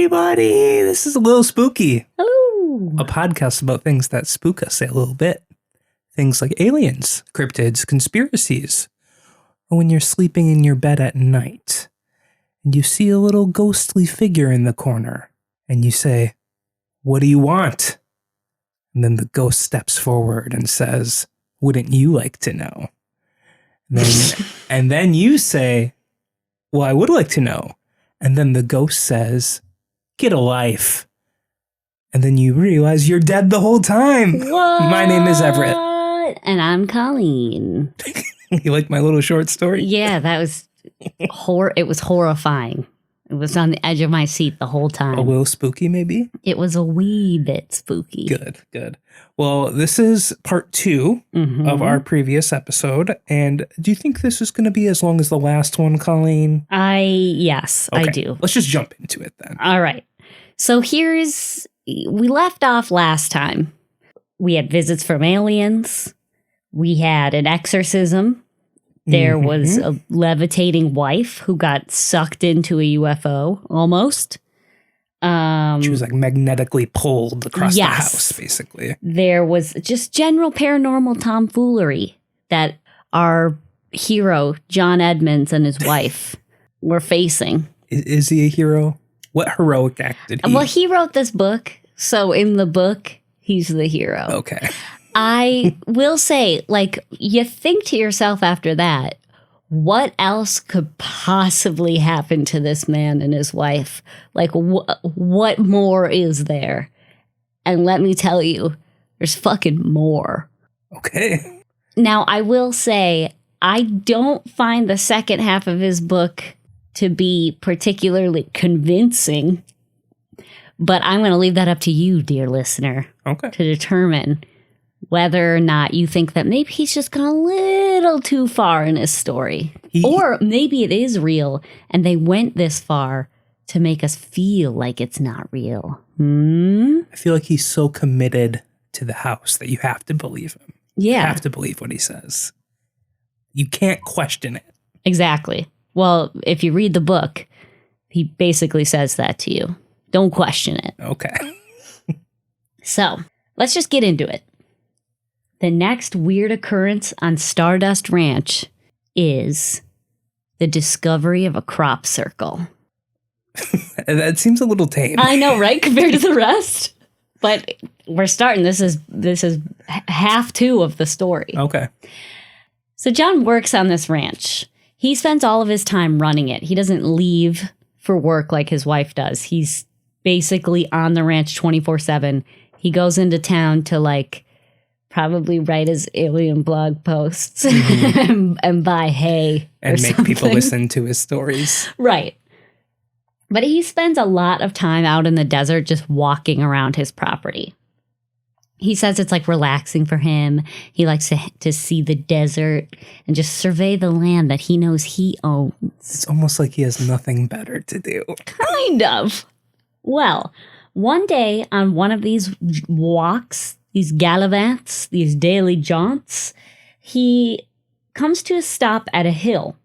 everybody. This is A Lil Spooky. Hello. A podcast about things that spook us a little bit. Things like aliens, cryptids, conspiracies. Or when you're sleeping in your bed at night and you see a little ghostly figure in the corner and you say, "What do you want?" And then the ghost steps forward and says, "Wouldn't you like to know?" And then you say, "Well, I would like to know." And then the ghost says, "Get a life." And then you realize you're dead the whole time. What? My name is Everett. And I'm Colleen. You like my little short story? Yeah, that was it was horrifying. It was on the edge of my seat the whole time. A little spooky, maybe? It was a wee bit spooky. Good. Well, this is part 2 of our previous episode. And do you think this is going to be as long as the last one, Colleen? Yes, Okay, I do. Let's just jump into it then. All right. So we left off last time. We had visits from aliens. We had an exorcism. There was a levitating wife who got sucked into a UFO, almost. She was like magnetically pulled across the house, basically. There was just general paranormal tomfoolery that our hero, John Edmonds, and his wife were facing. Is he a hero? What heroic act did he? Well, he wrote this book, so in the book, he's the hero. Okay. I will say, you think to yourself after that, what else could possibly happen to this man and his wife? What more is there? And let me tell you, there's fucking more. Okay. Now, I will say, I don't find the second half of his book to be particularly convincing, but I'm going to leave that up to you, dear listener, to determine whether or not you think that maybe he's just gone a little too far in his story. Or maybe it is real and they went this far to make us feel like it's not real. I feel like he's so committed to the house that you have to believe him. Yeah. You have to believe what he says. You can't question it. Exactly. Well, if you read the book, he basically says that to you. Don't question it. Okay. So, let's just get into it. The next weird occurrence on Stardust Ranch is the discovery of a crop circle. That seems a little tame. I know, right? Compared to the rest. But we're starting. This is half 2 of the story. Okay. So John works on this ranch. He spends all of his time running it. He doesn't leave for work like his wife does. He's basically on the ranch 24/7. He goes into town to probably write his alien blog posts and buy hay and make people listen to his stories. Right. But he spends a lot of time out in the desert just walking around his property. He says it's relaxing for him. He likes to see the desert and just survey the land that he knows he owns. It's almost like he has nothing better to do. Kind of. Well, one day on one of these walks, these gallivants, these daily jaunts, he comes to a stop at a hill.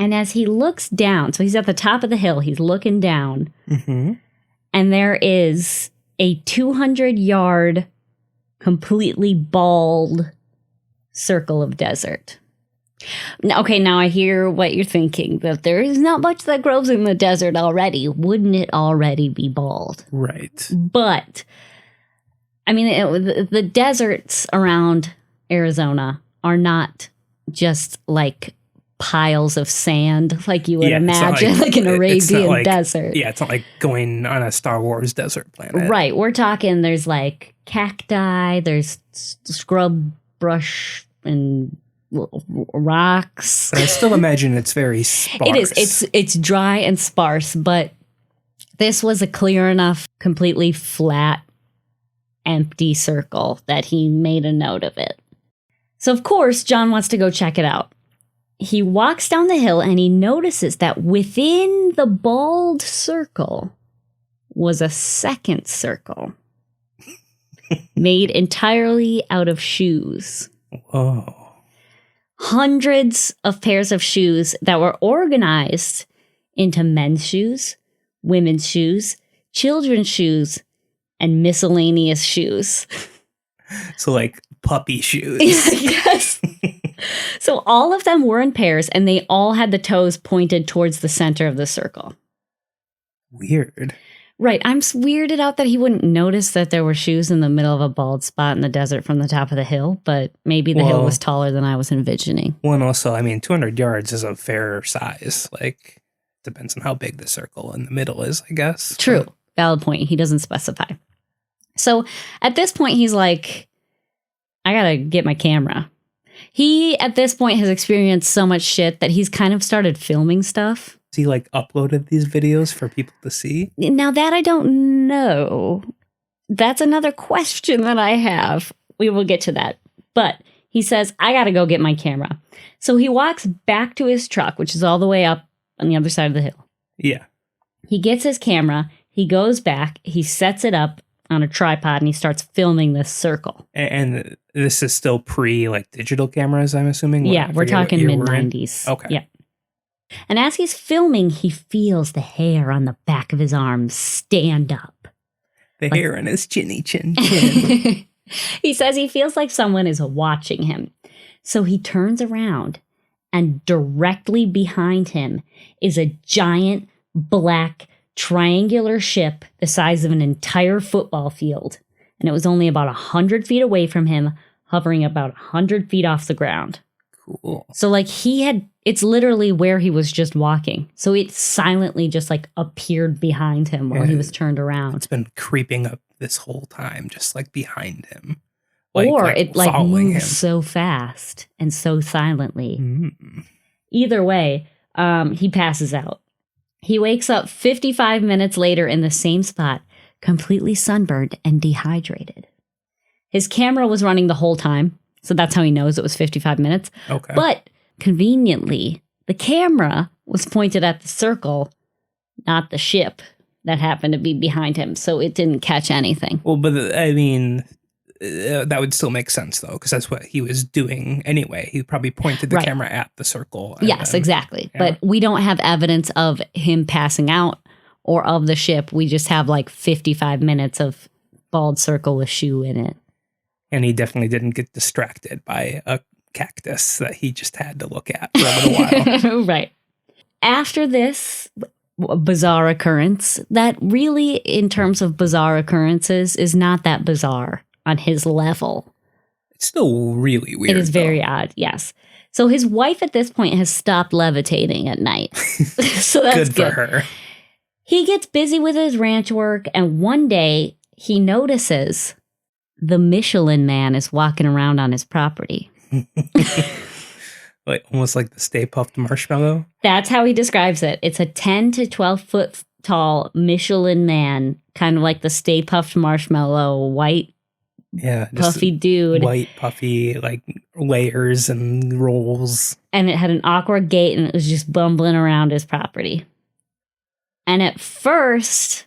And as he looks down, so he's at the top of the hill, he's looking down, and there is a 200-yard, completely bald circle of desert. Okay, now I hear what you're thinking, that there is not much that grows in the desert already. Wouldn't it already be bald? Right. But I mean, the deserts around Arizona are not just piles of sand like you would imagine, like an Arabian desert. Yeah, it's not like going on a Star Wars desert planet. Right. We're talking there's cacti, there's scrub brush and rocks. But I still imagine it's very sparse. It is. It's dry and sparse, but this was a clear enough, completely flat, empty circle that he made a note of it. So, of course, John wants to go check it out. He walks down the hill and he notices that within the bald circle was a second circle made entirely out of shoes. Whoa. Hundreds of pairs of shoes that were organized into men's shoes, women's shoes, children's shoes, and miscellaneous shoes. So like puppy shoes. Yes. So all of them were in pairs, and they all had the toes pointed towards the center of the circle. Weird. Right. I'm weirded out that he wouldn't notice that there were shoes in the middle of a bald spot in the desert from the top of the hill, but maybe the hill was taller than I was envisioning. Well, and also, I mean, 200 yards is a fair size. Like, depends on how big the circle in the middle is, I guess. True. Valid point. He doesn't specify. So at this point, he's like, I gotta get my camera. He, at this point, has experienced so much shit that he's kind of started filming stuff. Has he, like, uploaded these videos for people to see? Now, that I don't know. That's another question that I have. We will get to that. But he says, I gotta go get my camera. So he walks back to his truck, which is all the way up on the other side of the hill. Yeah. He gets his camera. He goes back. He sets it up on a tripod, and he starts filming this circle. And this is still pre, like, digital cameras, I'm assuming? Yeah, we're talking mid-90s. Okay. Yeah. And as he's filming, he feels the hair on the back of his arms stand up. The hair on his chinny chin chin. He says he feels like someone is watching him. So he turns around, and directly behind him is a giant black triangular ship the size of an entire football field. And it was only about 100 feet away from him, hovering about 100 feet off the ground. Cool. So like it's literally where he was just walking. So it silently just like appeared behind him while he was turned around. It's been creeping up this whole time, just like behind him. It like moves so fast and so silently. Either way, he passes out. He wakes up 55 minutes later in the same spot, completely sunburned and dehydrated. His camera was running the whole time, so that's how he knows it was 55 minutes. Okay. But conveniently, the camera was pointed at the circle, not the ship that happened to be behind him, so it didn't catch anything. Well, but I mean, that would still make sense, though, because that's what he was doing anyway. He probably pointed the camera at the circle. Yes, exactly. Yeah. But we don't have evidence of him passing out or of the ship. We just have like 55 minutes of bald circle with shoe in it. And he definitely didn't get distracted by a cactus that he just had to look at for a little while. Right. After this bizarre occurrence, that really, in terms of bizarre occurrences, is not that bizarre on his level. It's still really weird. It is very odd, yes. So his wife at this point has stopped levitating at night. So that's good for her. He gets busy with his ranch work, and one day he notices the Michelin Man is walking around on his property. Like almost like the Stay Puft Marshmallow? That's how he describes it. It's a 10 to 12 foot tall Michelin Man, kind of like the Stay Puft Marshmallow, white, puffy dude. White, puffy, like layers and rolls. And it had an awkward gait, and it was just bumbling around his property. And at first,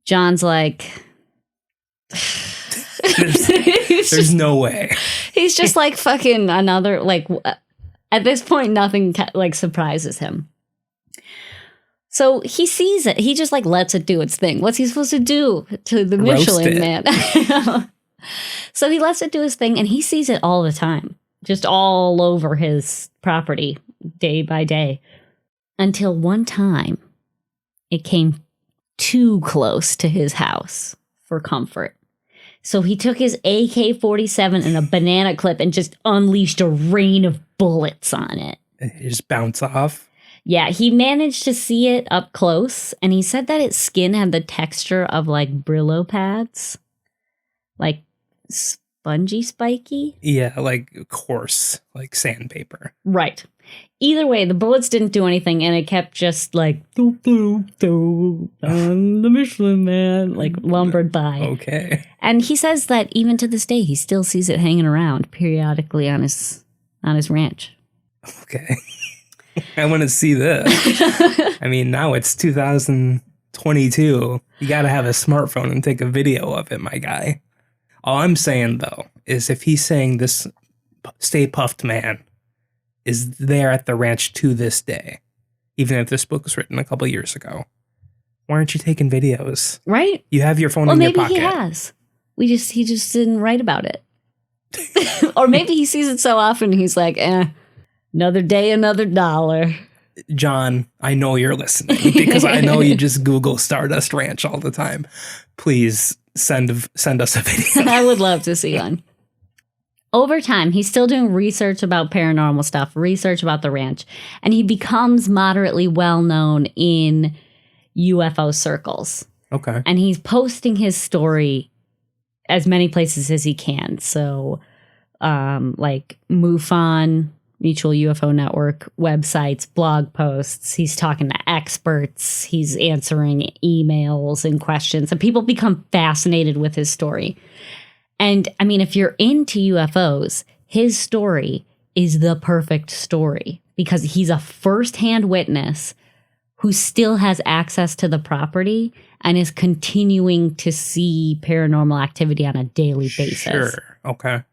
John's like, there's no way. He's just like fucking another, like, at this point, nothing like surprises him. So he sees it. He just like lets it do its thing. What's he supposed to do to the Michelin Man? So he lets it do his thing, and he sees it all the time, just all over his property, day by day, until one time it came too close to his house for comfort. So he took his AK-47 and a banana clip and just unleashed a rain of bullets on it. It just bounced off? Yeah, he managed to see it up close, and he said that its skin had the texture of like Brillo pads. Like spongy spiky? Yeah, like coarse, like sandpaper. Right. Either way, the bullets didn't do anything, and it kept just like doop doop doop, the Michelin Man, like lumbered by. Okay. And he says that even to this day, he still sees it hanging around periodically on his ranch. Okay. I want to see this. I mean, now it's 2022. You got to have a smartphone and take a video of it, my guy. All I'm saying, though, is if he's saying this Stay Puft Man is there at the ranch to this day, even if this book was written a couple years ago, Why aren't you taking videos? Right? You have your phone in your pocket. Maybe he has. He just didn't write about it. Or maybe he sees it so often he's like, another day, another dollar. John, I know you're listening because I know you just Google Stardust Ranch all the time. Please send us a video. I would love to see one. Over time, he's still doing research about paranormal stuff, research about the ranch, and he becomes moderately well known in UFO circles. Okay. And he's posting his story as many places as he can. So, like MUFON, Mutual UFO Network websites, blog posts. He's talking to experts. He's answering emails and questions. And people become fascinated with his story. And I mean, if you're into UFOs, his story is the perfect story because he's a firsthand witness who still has access to the property and is continuing to see paranormal activity on a daily basis. Sure. Okay.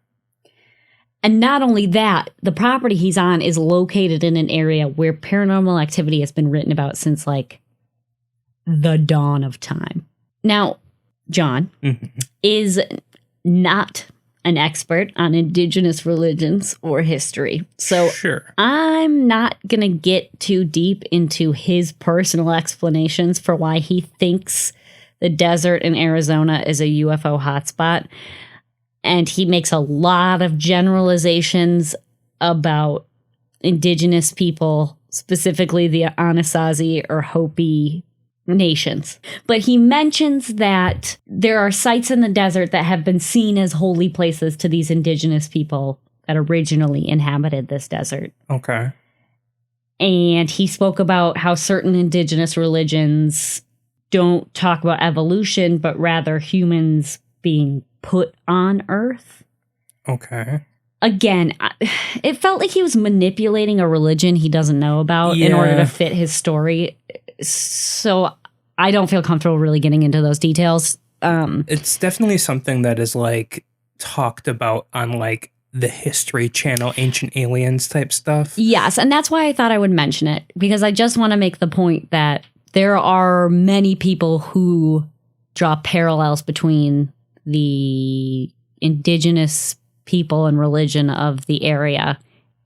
And not only that, the property he's on is located in an area where paranormal activity has been written about since like the dawn of time. Now, John is not an expert on indigenous religions or history. So sure. I'm not going to get too deep into his personal explanations for why he thinks the desert in Arizona is a UFO hotspot. And he makes a lot of generalizations about indigenous people, specifically the Anasazi or Hopi nations. But he mentions that there are sites in the desert that have been seen as holy places to these indigenous people that originally inhabited this desert. Okay. And he spoke about how certain indigenous religions don't talk about evolution, but rather humans being put on Earth. Okay. Again, it felt like he was manipulating a religion he doesn't know about in order to fit his story. So I don't feel comfortable really getting into those details. It's definitely something that is like talked about on like the History Channel, Ancient Aliens type stuff. Yes, and that's why I thought I would mention it, because I just want to make the point that there are many people who draw parallels between the indigenous people and religion of the area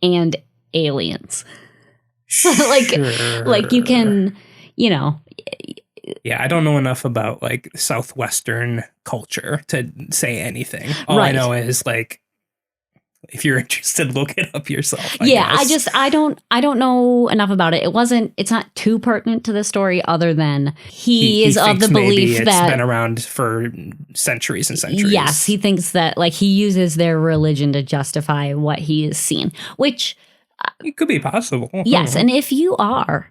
and aliens. Like you can, you know. Yeah, I don't know enough about like Southwestern culture to say anything. All I know is like, if you're interested, look it up yourself. I guess. I don't know enough about it. It's not too pertinent to the story other than he is of the belief that it's been around for centuries and centuries. Yes, he thinks that like he uses their religion to justify what he has seen, which it could be possible. Yes, and if you are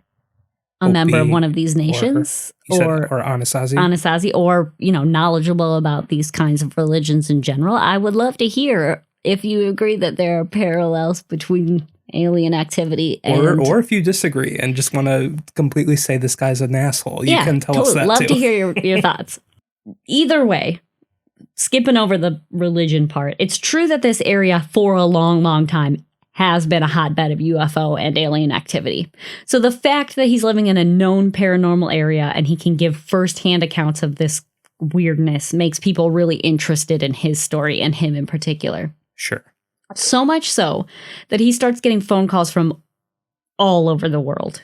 a member of one of these nations or Anasazi or, you know, knowledgeable about these kinds of religions in general, I would love to hear if you agree that there are parallels between alien activity and... Or if you disagree and just want to completely say this guy's an asshole, you can tell us that love too. Love to hear your thoughts. Either way, skipping over the religion part, it's true that this area for a long, long time has been a hotbed of UFO and alien activity. So the fact that he's living in a known paranormal area and he can give firsthand accounts of this weirdness makes people really interested in his story and him in particular. Sure. So much so that he starts getting phone calls from all over the world.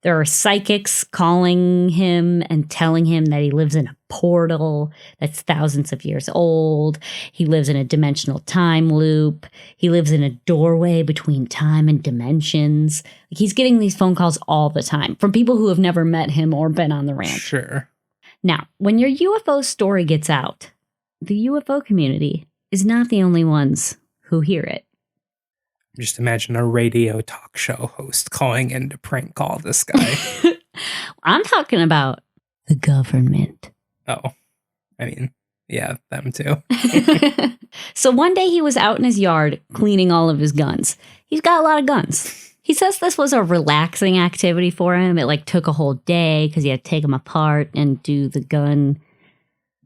There are psychics calling him and telling him that he lives in a portal that's thousands of years old. He lives in a dimensional time loop. He lives in a doorway between time and dimensions. Like, he's getting these phone calls all the time from people who have never met him or been on the ranch. Sure. Now, when your UFO story gets out, the UFO community is not the only ones who hear it. Just imagine a radio talk show host calling in to prank call this guy. I'm talking about the government. Oh, I mean, yeah, them too. So one day he was out in his yard cleaning all of his guns. He's got a lot of guns. He says this was a relaxing activity for him. It like took a whole day because he had to take them apart and do the gun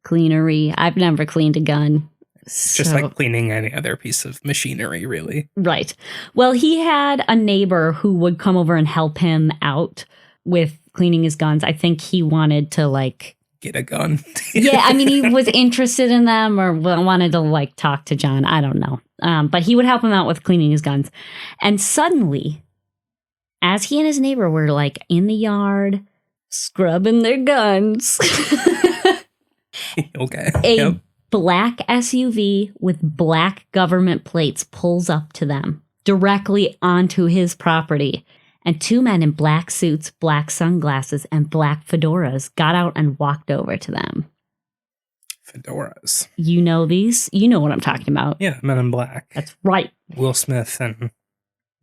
cleanery. I've never cleaned a gun. Just like cleaning any other piece of machinery, really. Right. Well, he had a neighbor who would come over and help him out with cleaning his guns. I think he wanted to like get a gun. Yeah, I mean, he was interested in them or wanted to like talk to John. I don't know. But he would help him out with cleaning his guns. And suddenly, as he and his neighbor were like in the yard scrubbing their guns, Okay. a black SUV with black government plates pulls up to them directly onto his property. And two men in black suits, black sunglasses, and black fedoras got out and walked over to them. Fedoras. You know these? You know what I'm talking about. Yeah, Men in Black. That's right. Will Smith and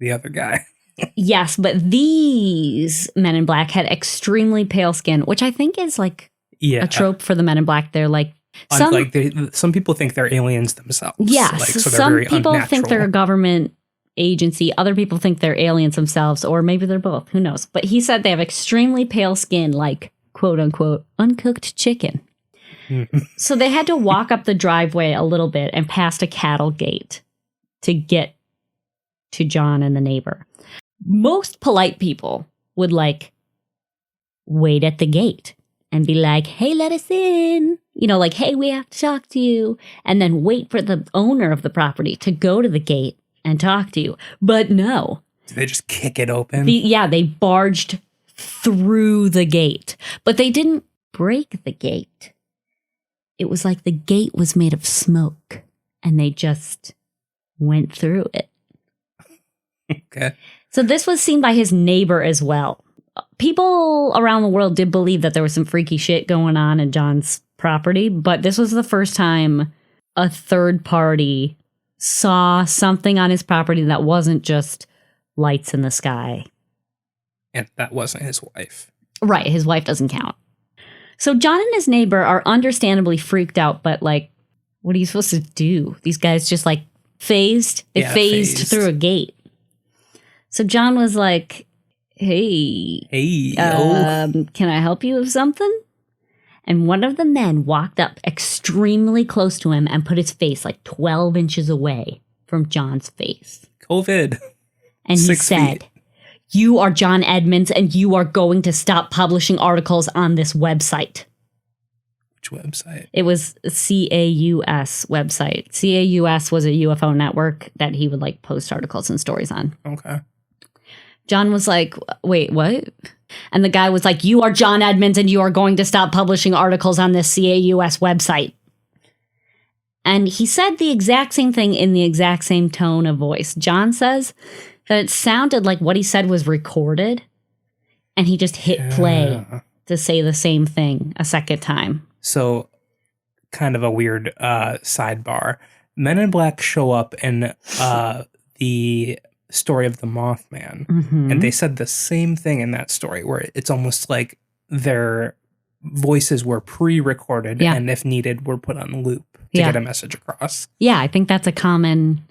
the other guy. Yes, but these Men in Black had extremely pale skin, which I think is like a trope for the Men in Black. They're like... Some people think they're aliens themselves. Yes, like, so some very people unnatural. think they're a government agency. Other people think they're aliens themselves, or maybe they're both. Who knows? But he said they have extremely pale skin, like, quote unquote, uncooked chicken. So they had to walk up the driveway a little bit and past a cattle gate to get to John and the neighbor. Most polite people would like wait at the gate and be like, hey, let us in. You know, like, hey, we have to talk to you. And then wait for the owner of the property to go to the gate and talk to you. But no. Did they just kick it open? They barged through the gate. But they didn't break the gate. It was like the gate was made of smoke. And they just went through it. Okay. So this was seen by his neighbor as well. People around the world did believe that there was some freaky shit going on in John's property. But this was the first time a third party saw something on his property that wasn't just lights in the sky. And that wasn't his wife. Right, his wife doesn't count. So John and his neighbor are understandably freaked out, but like, what are you supposed to do? These guys just like phased. They phased through a gate. So John was like, hey, can I help you with something? And one of the men walked up extremely close to him and put his face like 12 inches away from John's face. COVID. And he said, you are John Edmonds and you are going to stop publishing articles on this website. Which website? It was CAUS website. CAUS was a UFO network that he would like post articles and stories on. Okay. John was like, wait, what? And the guy was like, you are John Edmonds and you are going to stop publishing articles on this CAUS website. And he said the exact same thing in the exact same tone of voice. John says that it sounded like what he said was recorded. And he just hit play to say the same thing a second time. So kind of a weird sidebar. Men in Black show up in the story of the Mothman. Mm-hmm. And they said the same thing in that story where it's almost like their voices were pre-recorded and if needed were put on loop to get a message across. Yeah, I think that's a common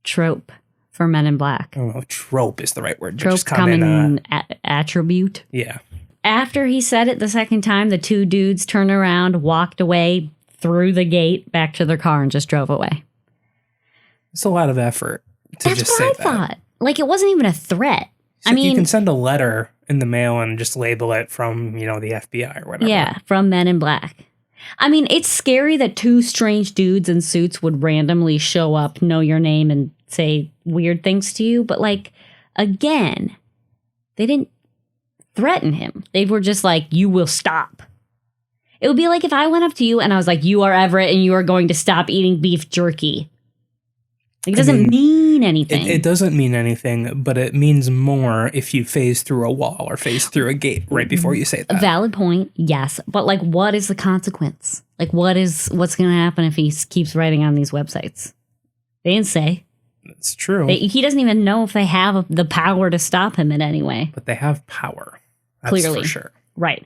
trope for Men in Black. I don't know if trope is the right word. Trope, just common attribute. Yeah. After he said it the second time, the two dudes turned around, walked away through the gate back to their car and just drove away. It's a lot of effort. That's what I thought. Like, it wasn't even a threat. So I mean, you can send a letter in the mail and just label it from, the FBI or whatever. Yeah, from Men in Black. I mean, it's scary that two strange dudes in suits would randomly show up, know your name, and say weird things to you. But, like, again, they didn't threaten him. They were just like, you will stop. It would be like if I went up to you and I was like, you are Everett and you are going to stop eating beef jerky. It doesn't mean anything. It doesn't mean anything, but it means more if you phase through a wall or phase through a gate right before you say that. Valid point, yes. But, like, what is the consequence? Like, what's going to happen if he keeps writing on these websites? They didn't say. That's true. He doesn't even know if they have the power to stop him in any way. But they have power. That's clearly. for sure. Right.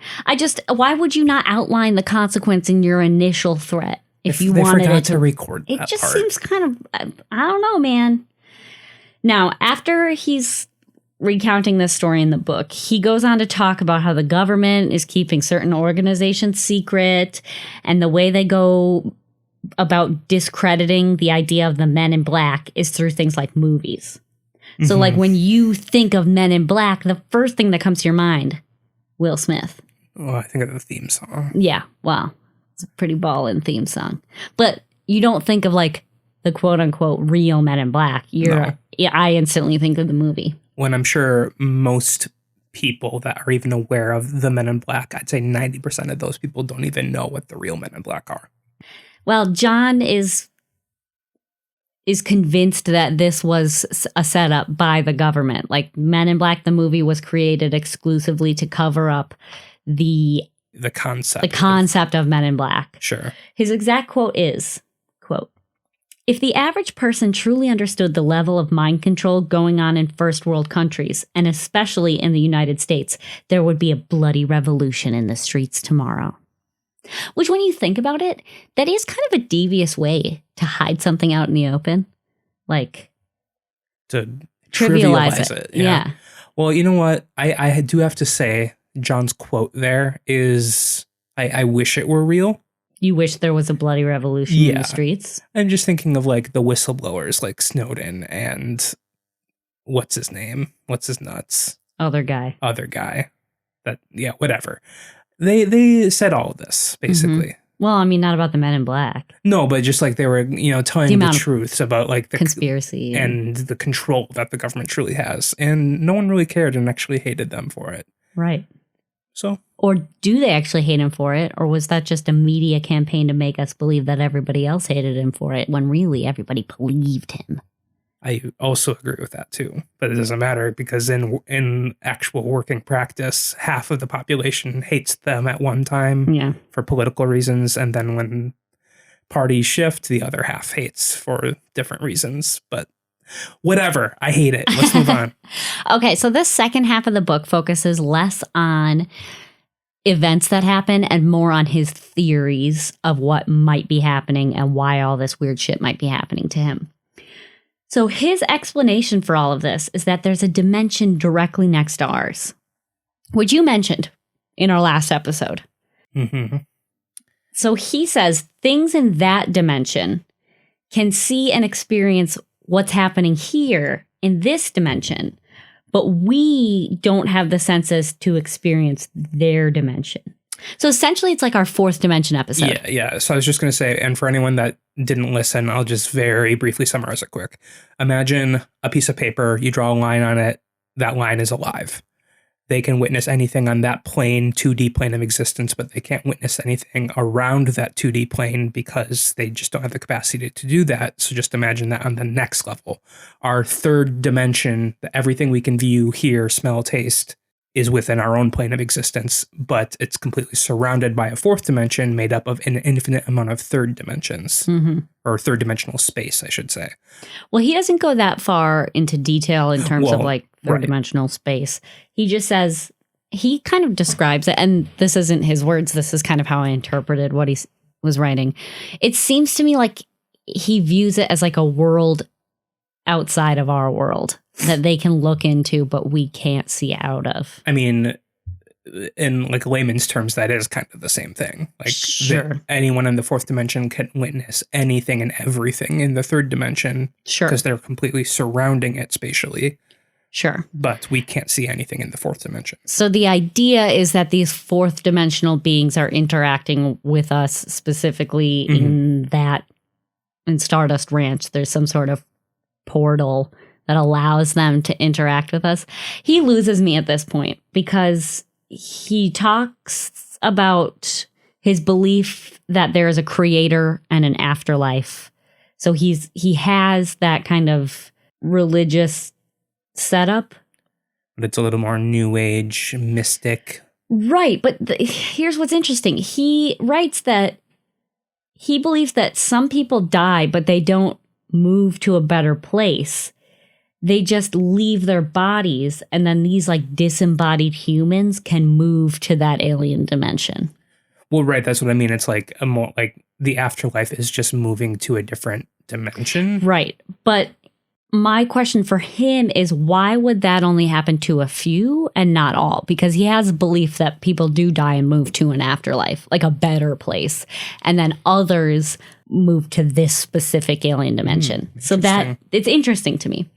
Why would you not outline the consequence in your initial threat? If you they wanted forgot it to record that it just part. Seems kind of, I don't know, man. Now, after he's recounting this story in the book, he goes on to talk about how the government is keeping certain organizations secret and the way they go about discrediting the idea of the Men in Black is through things like movies. So, like, when you think of Men in Black, the first thing that comes to your mind Will Smith. Oh, I think of the theme song. Yeah, wow. It's a pretty ballin' theme song. But you don't think of like the quote unquote real Men in Black. I instantly think of the movie. When I'm sure most people that are even aware of the Men in Black, I'd say 90% of those people don't even know what the real Men in Black are. Well, John is convinced that this was a setup by the government. Like Men in Black, the movie, was created exclusively to cover up the concept of Men in Black. Sure. His exact quote is, quote, "If the average person truly understood the level of mind control going on in first world countries, and especially in the United States, there would be a bloody revolution in the streets tomorrow." Which, when you think about it, that is kind of a devious way to hide something out in the open. Like, to trivialize it. Yeah. Well, you know what? I do have to say, John's quote there is, I wish it were real. You wish there was a bloody revolution in the streets? I'm just thinking of like the whistleblowers like Snowden and what's his name? What's his nuts? Other guy. That, yeah, whatever. They said all of this, basically. Mm-hmm. Well, I mean, not about the Men in Black. No, but just like they were, telling the truths about like the conspiracy and the control that the government truly has. And no one really cared and actually hated them for it. Right. So. Or do they actually hate him for it? Or was that just a media campaign to make us believe that everybody else hated him for it when really everybody believed him? I also agree with that too, but it doesn't matter because in actual working practice, half of the population hates them at one time for political reasons, and then when parties shift, the other half hates for different reasons. But whatever, I hate it. Let's move on. Okay, so this second half of the book focuses less on events that happen and more on his theories of what might be happening and why all this weird shit might be happening to him. So his explanation for all of this is that there's a dimension directly next to ours, which you mentioned in our last episode. Mm-hmm. So he says things in that dimension can see and experience what's happening here in this dimension, but we don't have the senses to experience their dimension. So essentially, it's like our fourth dimension episode. Yeah. So I was just going to say, and for anyone that didn't listen, I'll just very briefly summarize it quick. Imagine a piece of paper, you draw a line on it, that line is alive. They can witness anything on that plane, 2D plane of existence, but they can't witness anything around that 2D plane because they just don't have the capacity to do that. So just imagine that on the next level. Our third dimension, everything we can view, hear, smell, taste, is within our own plane of existence, but it's completely surrounded by a fourth dimension made up of an infinite amount of third dimensions, or third dimensional space, I should say. Well, he doesn't go that far into detail in terms of like third dimensional space. He just says, he kind of describes it, and this isn't his words, this is kind of how I interpreted what he was writing. It seems to me like he views it as like a world outside of our world that they can look into, but we can't see out of. I mean, in like layman's terms, that is kind of the same thing. Like sure. Anyone in the fourth dimension can witness anything and everything in the third dimension. Sure. Because they're completely surrounding it spatially. Sure. But we can't see anything in the fourth dimension. So the idea is that these fourth dimensional beings are interacting with us specifically in Stardust Ranch. There's some sort of portal that allows them to interact with us. He loses me at this point because he talks about his belief that there is a creator and an afterlife. So he has that kind of religious setup. But it's a little more new age, mystic. Right, but here's what's interesting. He writes that he believes that some people die, but they don't move to a better place. They just leave their bodies, and then these like disembodied humans can move to that alien dimension. Well, right, that's what I mean. It's like a more like the afterlife is just moving to a different dimension. Right. But my question for him is, why would that only happen to a few and not all? Because he has a belief that people do die and move to an afterlife, like a better place, and then others move to this specific alien dimension. So that it's interesting to me.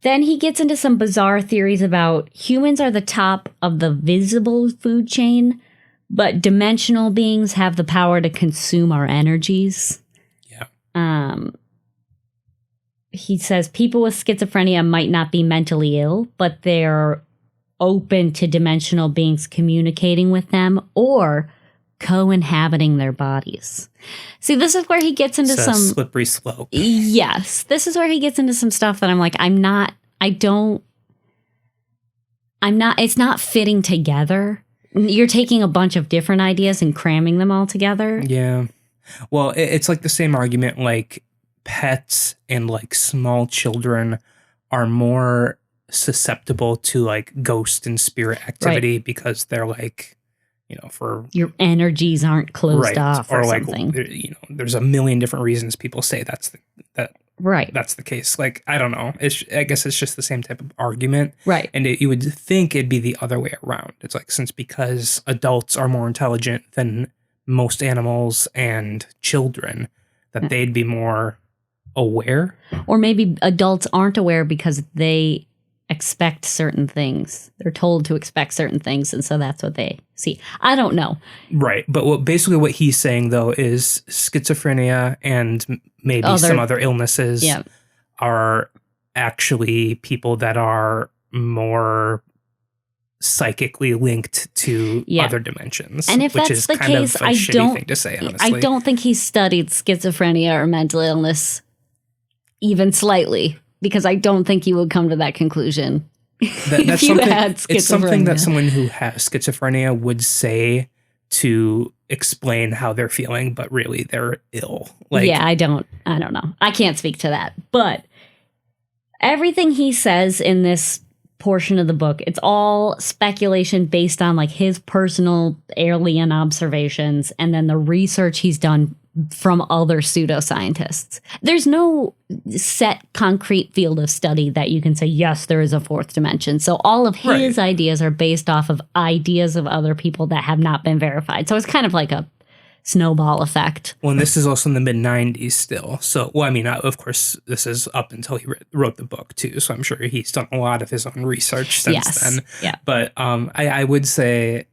Then he gets into some bizarre theories about humans are the top of the visible food chain, but dimensional beings have the power to consume our energies. Yeah. He says people with schizophrenia might not be mentally ill, but they're open to dimensional beings communicating with them or co-inhabiting their bodies. See, this is where he gets into It's some a slippery slope. Yes, this is where he gets into some stuff that I'm like, it's not fitting together. You're taking a bunch of different ideas and cramming them all together. Yeah. Well, it's like the same argument, like pets and like small children are more susceptible to like ghost and spirit activity because they're like, for your energies aren't closed off or like, something. There's a million different reasons people say that's the case. Like, I don't know. I guess it's just the same type of argument. Right. And you would think it'd be the other way around. It's like, because adults are more intelligent than most animals and children, that they'd be more aware. Or maybe adults aren't aware because they expect certain things. They're told to expect certain things, and so that's what they see. I don't know. Right. But basically what he's saying, though, is schizophrenia and maybe some other illnesses are actually people that are more psychically linked to other dimensions. And if which that's is the kind case, of a shitty thing to say, honestly. I don't think he's studied schizophrenia or mental illness even slightly, because I don't think you would come to that conclusion if you had schizophrenia. It's something that someone who has schizophrenia would say to explain how they're feeling, but really they're ill. Like, yeah, I don't know. I can't speak to that. But everything he says in this portion of the book, it's all speculation based on like his personal alien observations and then the research he's done from other pseudoscientists. There's no set concrete field of study that you can say, yes, there is a fourth dimension. So all of his ideas are based off of ideas of other people that have not been verified. So it's kind of like a snowball effect. Well, and this is also in the mid-90s still. So, well, I mean, of course, this is up until he wrote the book, too. So I'm sure he's done a lot of his own research since then. Yeah. But I would say,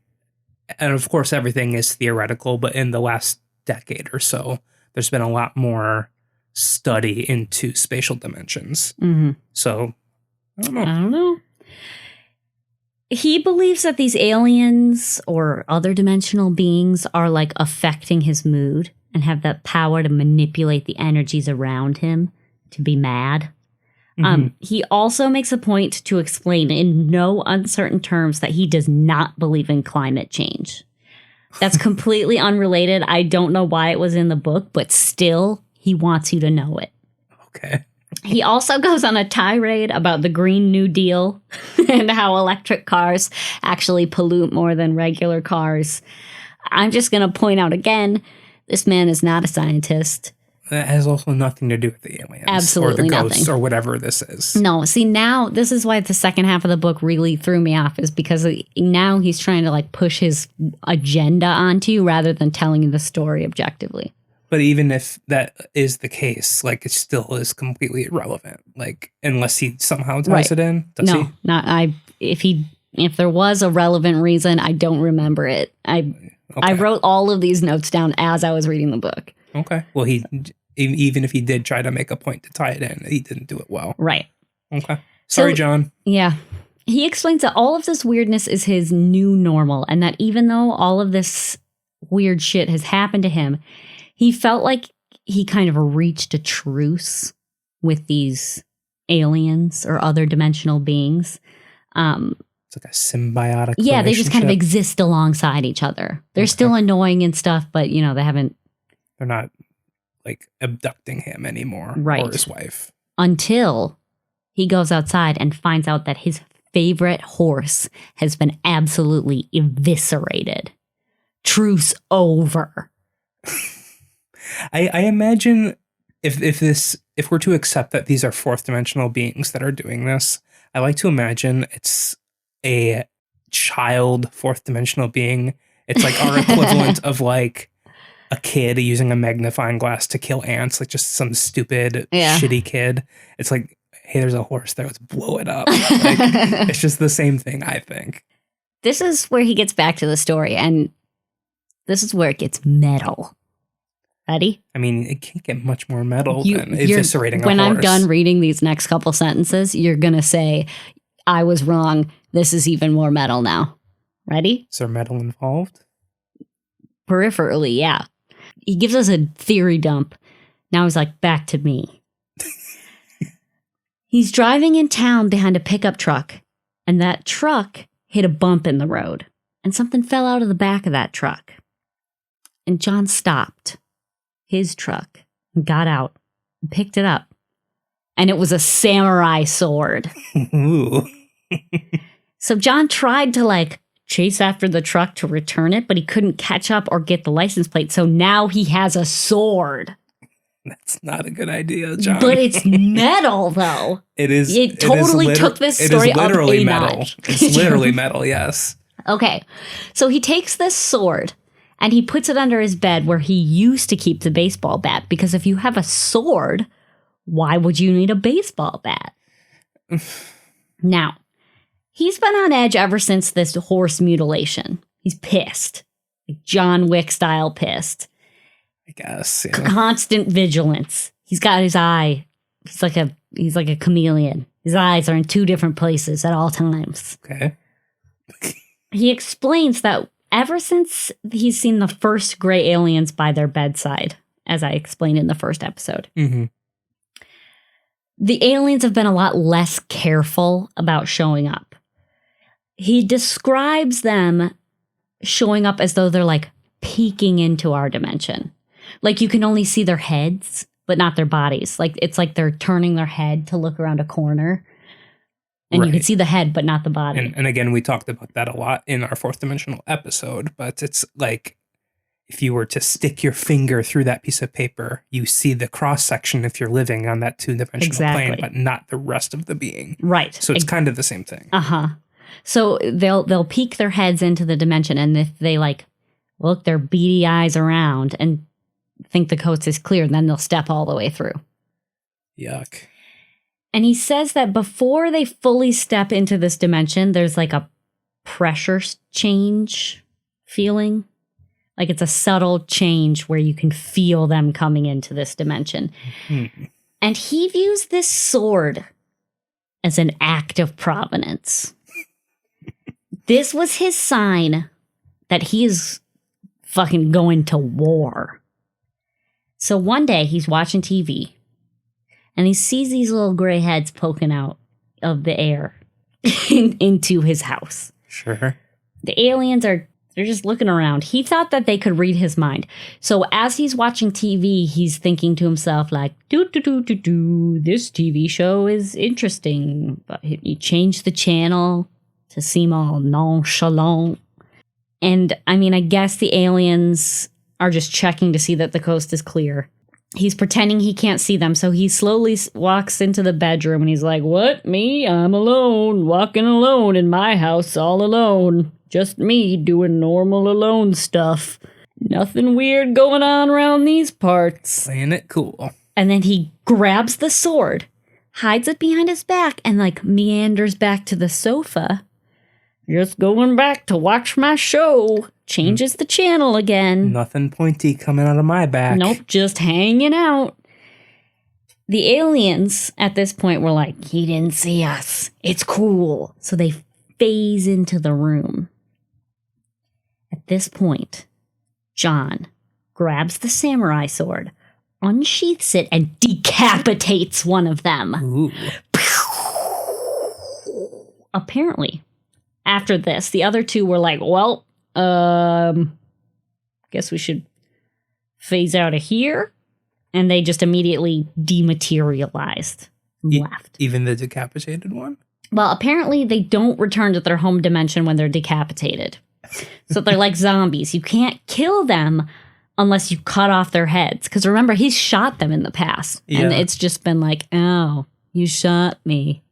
and of course, everything is theoretical, but in the last decade or so, there's been a lot more study into spatial dimensions. Mm-hmm. So, I don't know. He believes that these aliens or other dimensional beings are like affecting his mood and have the power to manipulate the energies around him to be mad. Mm-hmm. He also makes a point to explain in no uncertain terms that he does not believe in climate change. That's completely unrelated. I don't know why it was in the book, but still, he wants you to know it. Okay. He also goes on a tirade about the Green New Deal and how electric cars actually pollute more than regular cars. I'm just going to point out again, this man is not a scientist. That has also nothing to do with the aliens. Absolutely or the ghosts nothing. Or whatever this is. No, see, now, this is why the second half of the book really threw me off, is because now he's trying to like push his agenda onto you rather than telling you the story objectively. But even if that is the case, like, it still is completely irrelevant. Like, unless he somehow ties it in, does he? No, if there was a relevant reason, I don't remember it. I wrote all of these notes down as I was reading the book. Okay. Well, even if he did try to make a point to tie it in, he didn't do it well. Right. Okay. Sorry, John. Yeah. He explains that all of this weirdness is his new normal, and that even though all of this weird shit has happened to him, he felt like he kind of reached a truce with these aliens or other dimensional beings. It's like a symbiotic relationship. They just kind of exist alongside each other. They're still annoying and stuff, but, they're not like abducting him anymore, right, or his wife. Until he goes outside and finds out that his favorite horse has been absolutely eviscerated. Truce over. I imagine if we're to accept that these are fourth dimensional beings that are doing this, I like to imagine it's a child fourth dimensional being. It's like our equivalent of like a kid using a magnifying glass to kill ants, like just some stupid, shitty kid. It's like hey, there's a horse there, let's blow it up. Like, it's just the same thing, I think. This is where he gets back to the story, and this is where it gets metal. Ready? I mean, it can't get much more metal than eviscerating a horse. When I'm done reading these next couple sentences, you're going to say, I was wrong. This is even more metal now. Ready? Is there metal involved? Peripherally, yeah. He gives us a theory dump. Now he's like, back to me. He's driving in town behind a pickup truck, and that truck hit a bump in the road, and something fell out of the back of that truck. And John stopped his truck and got out and picked it up. And it was a samurai sword. Ooh. So John tried to chase after the truck to return it, but he couldn't catch up or get the license plate. So now he has a sword. That's not a good idea, John. But it's metal, though. It is. It totally took this story up a notch. It's literally metal, yes. Okay. So he takes this sword and he puts it under his bed where he used to keep the baseball bat. Because if you have a sword, why would you need a baseball bat? Now, he's been on edge ever since this horse mutilation. He's pissed. Like John Wick style pissed. I guess. Yeah. Constant vigilance. He's got his eye. He's like a chameleon. His eyes are in two different places at all times. Okay. He explains that ever since he's seen the first gray aliens by their bedside, as I explained in the first episode, the aliens have been a lot less careful about showing up. He describes them showing up as though they're like peeking into our dimension. Like you can only see their heads, but not their bodies. Like it's like they're turning their head to look around a corner. And you can see the head, but not the body. And again, we talked about that a lot in our fourth dimensional episode, but it's like if you were to stick your finger through that piece of paper, you see the cross section if you're living on that two-dimensional plane, but not the rest of the being. Right. So it's kind of the same thing. Uh-huh. So they'll peek their heads into the dimension, and if they look their beady eyes around and think the coast is clear, then they'll step all the way through. Yuck. And he says that before they fully step into this dimension, there's like a pressure change feeling. Like it's a subtle change where you can feel them coming into this dimension. Mm-hmm. And he views this sword as an act of providence. This was his sign that he is fucking going to war. So one day he's watching TV and he sees these little gray heads poking out of the air into his house. Sure. The aliens they're just looking around. He thought that they could read his mind. So as he's watching TV, he's thinking to himself like, this TV show is interesting. But he changed the channel to seem all nonchalant. And I mean, I guess the aliens are just checking to see that the coast is clear. He's pretending he can't see them, so he slowly walks into the bedroom and he's like, what? Me? I'm alone, walking alone in my house all alone. Just me doing normal alone stuff. Nothing weird going on around these parts. Playing it cool. And then he grabs the sword, hides it behind his back, and meanders back to the sofa. Just going back to watch my show. Changes the channel again. Nothing pointy coming out of my back. Nope, just hanging out. The aliens at this point were like, he didn't see us. It's cool. So they phase into the room. At this point, John grabs the samurai sword, unsheaths it, and decapitates one of them. Ooh. Apparently, after this, the other two were like, well, guess we should phase out of here. And they just immediately dematerialized and left. Even the decapitated one? Well, apparently they don't return to their home dimension when they're decapitated. So they're like zombies. You can't kill them unless you cut off their heads. Because remember, he's shot them in the past. Yeah. And it's just been like, oh, you shot me.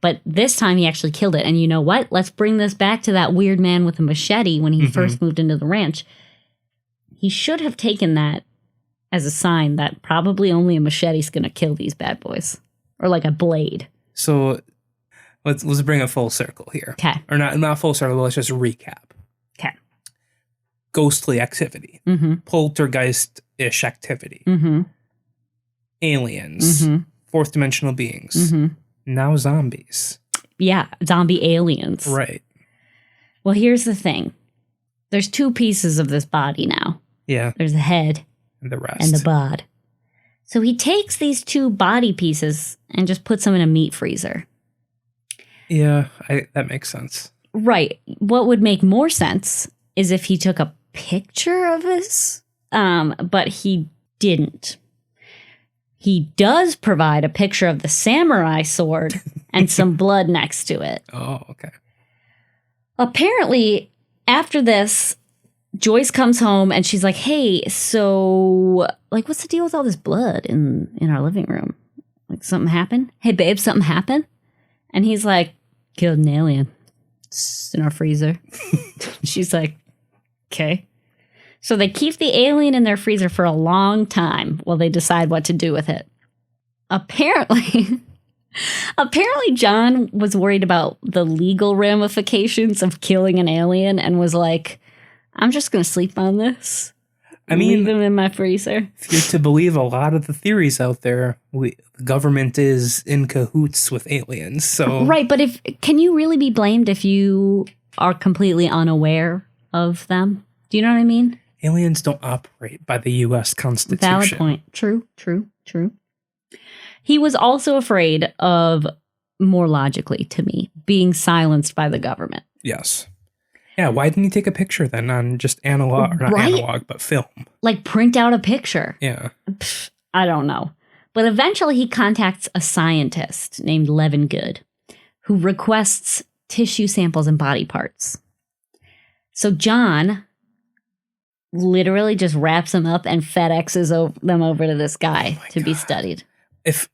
But this time he actually killed it. And you know what? Let's bring this back to that weird man with a machete when he first moved into the ranch. He should have taken that as a sign that probably only a machete's going to kill these bad boys. or like a blade. So let's bring it full circle here. Okay. Or not full circle, but let's just recap. Okay. Ghostly activity. Mm-hmm. Poltergeist-ish activity. Mm-hmm. Aliens. Mm-hmm. Fourth dimensional beings. Mm-hmm. Now zombies. Yeah, zombie aliens. Right. Well, here's the thing. There's 2 pieces of this body now. Yeah. There's the head And the rest. and the bod. So he takes these 2 body pieces and just puts them in a meat freezer. Yeah, that makes sense. Right. What would make more sense is if he took a picture of this, but he didn't. He does provide a picture of the samurai sword and some blood next to it. Oh, okay. Apparently, after this, Joyce comes home and she's like, hey, so, like, what's the deal with all this blood in our living room? Like, something happened? Hey, babe, something happened? And he's like, killed an alien. It's in our freezer. She's like, okay. So they keep the alien in their freezer for a long time while they decide what to do with it. Apparently John was worried about the legal ramifications of killing an alien and was like, I'm just going to sleep on this. Leave them in my freezer. If you're to believe a lot of the theories out there, the government is in cahoots with aliens. So Right, but can you really be blamed if you are completely unaware of them? Do you know what I mean? Aliens don't operate by the U.S. Constitution. Valid point. True. He was also afraid of, more logically to me, being silenced by the government. Yes. Yeah, why didn't he take a picture then on just analog, or not Right? analog, but film? Like print out a picture. Yeah. I don't know. But eventually he contacts a scientist named Levingood, who requests tissue samples and body parts. So John literally just wraps them up and FedExes them over to this guy to be studied. If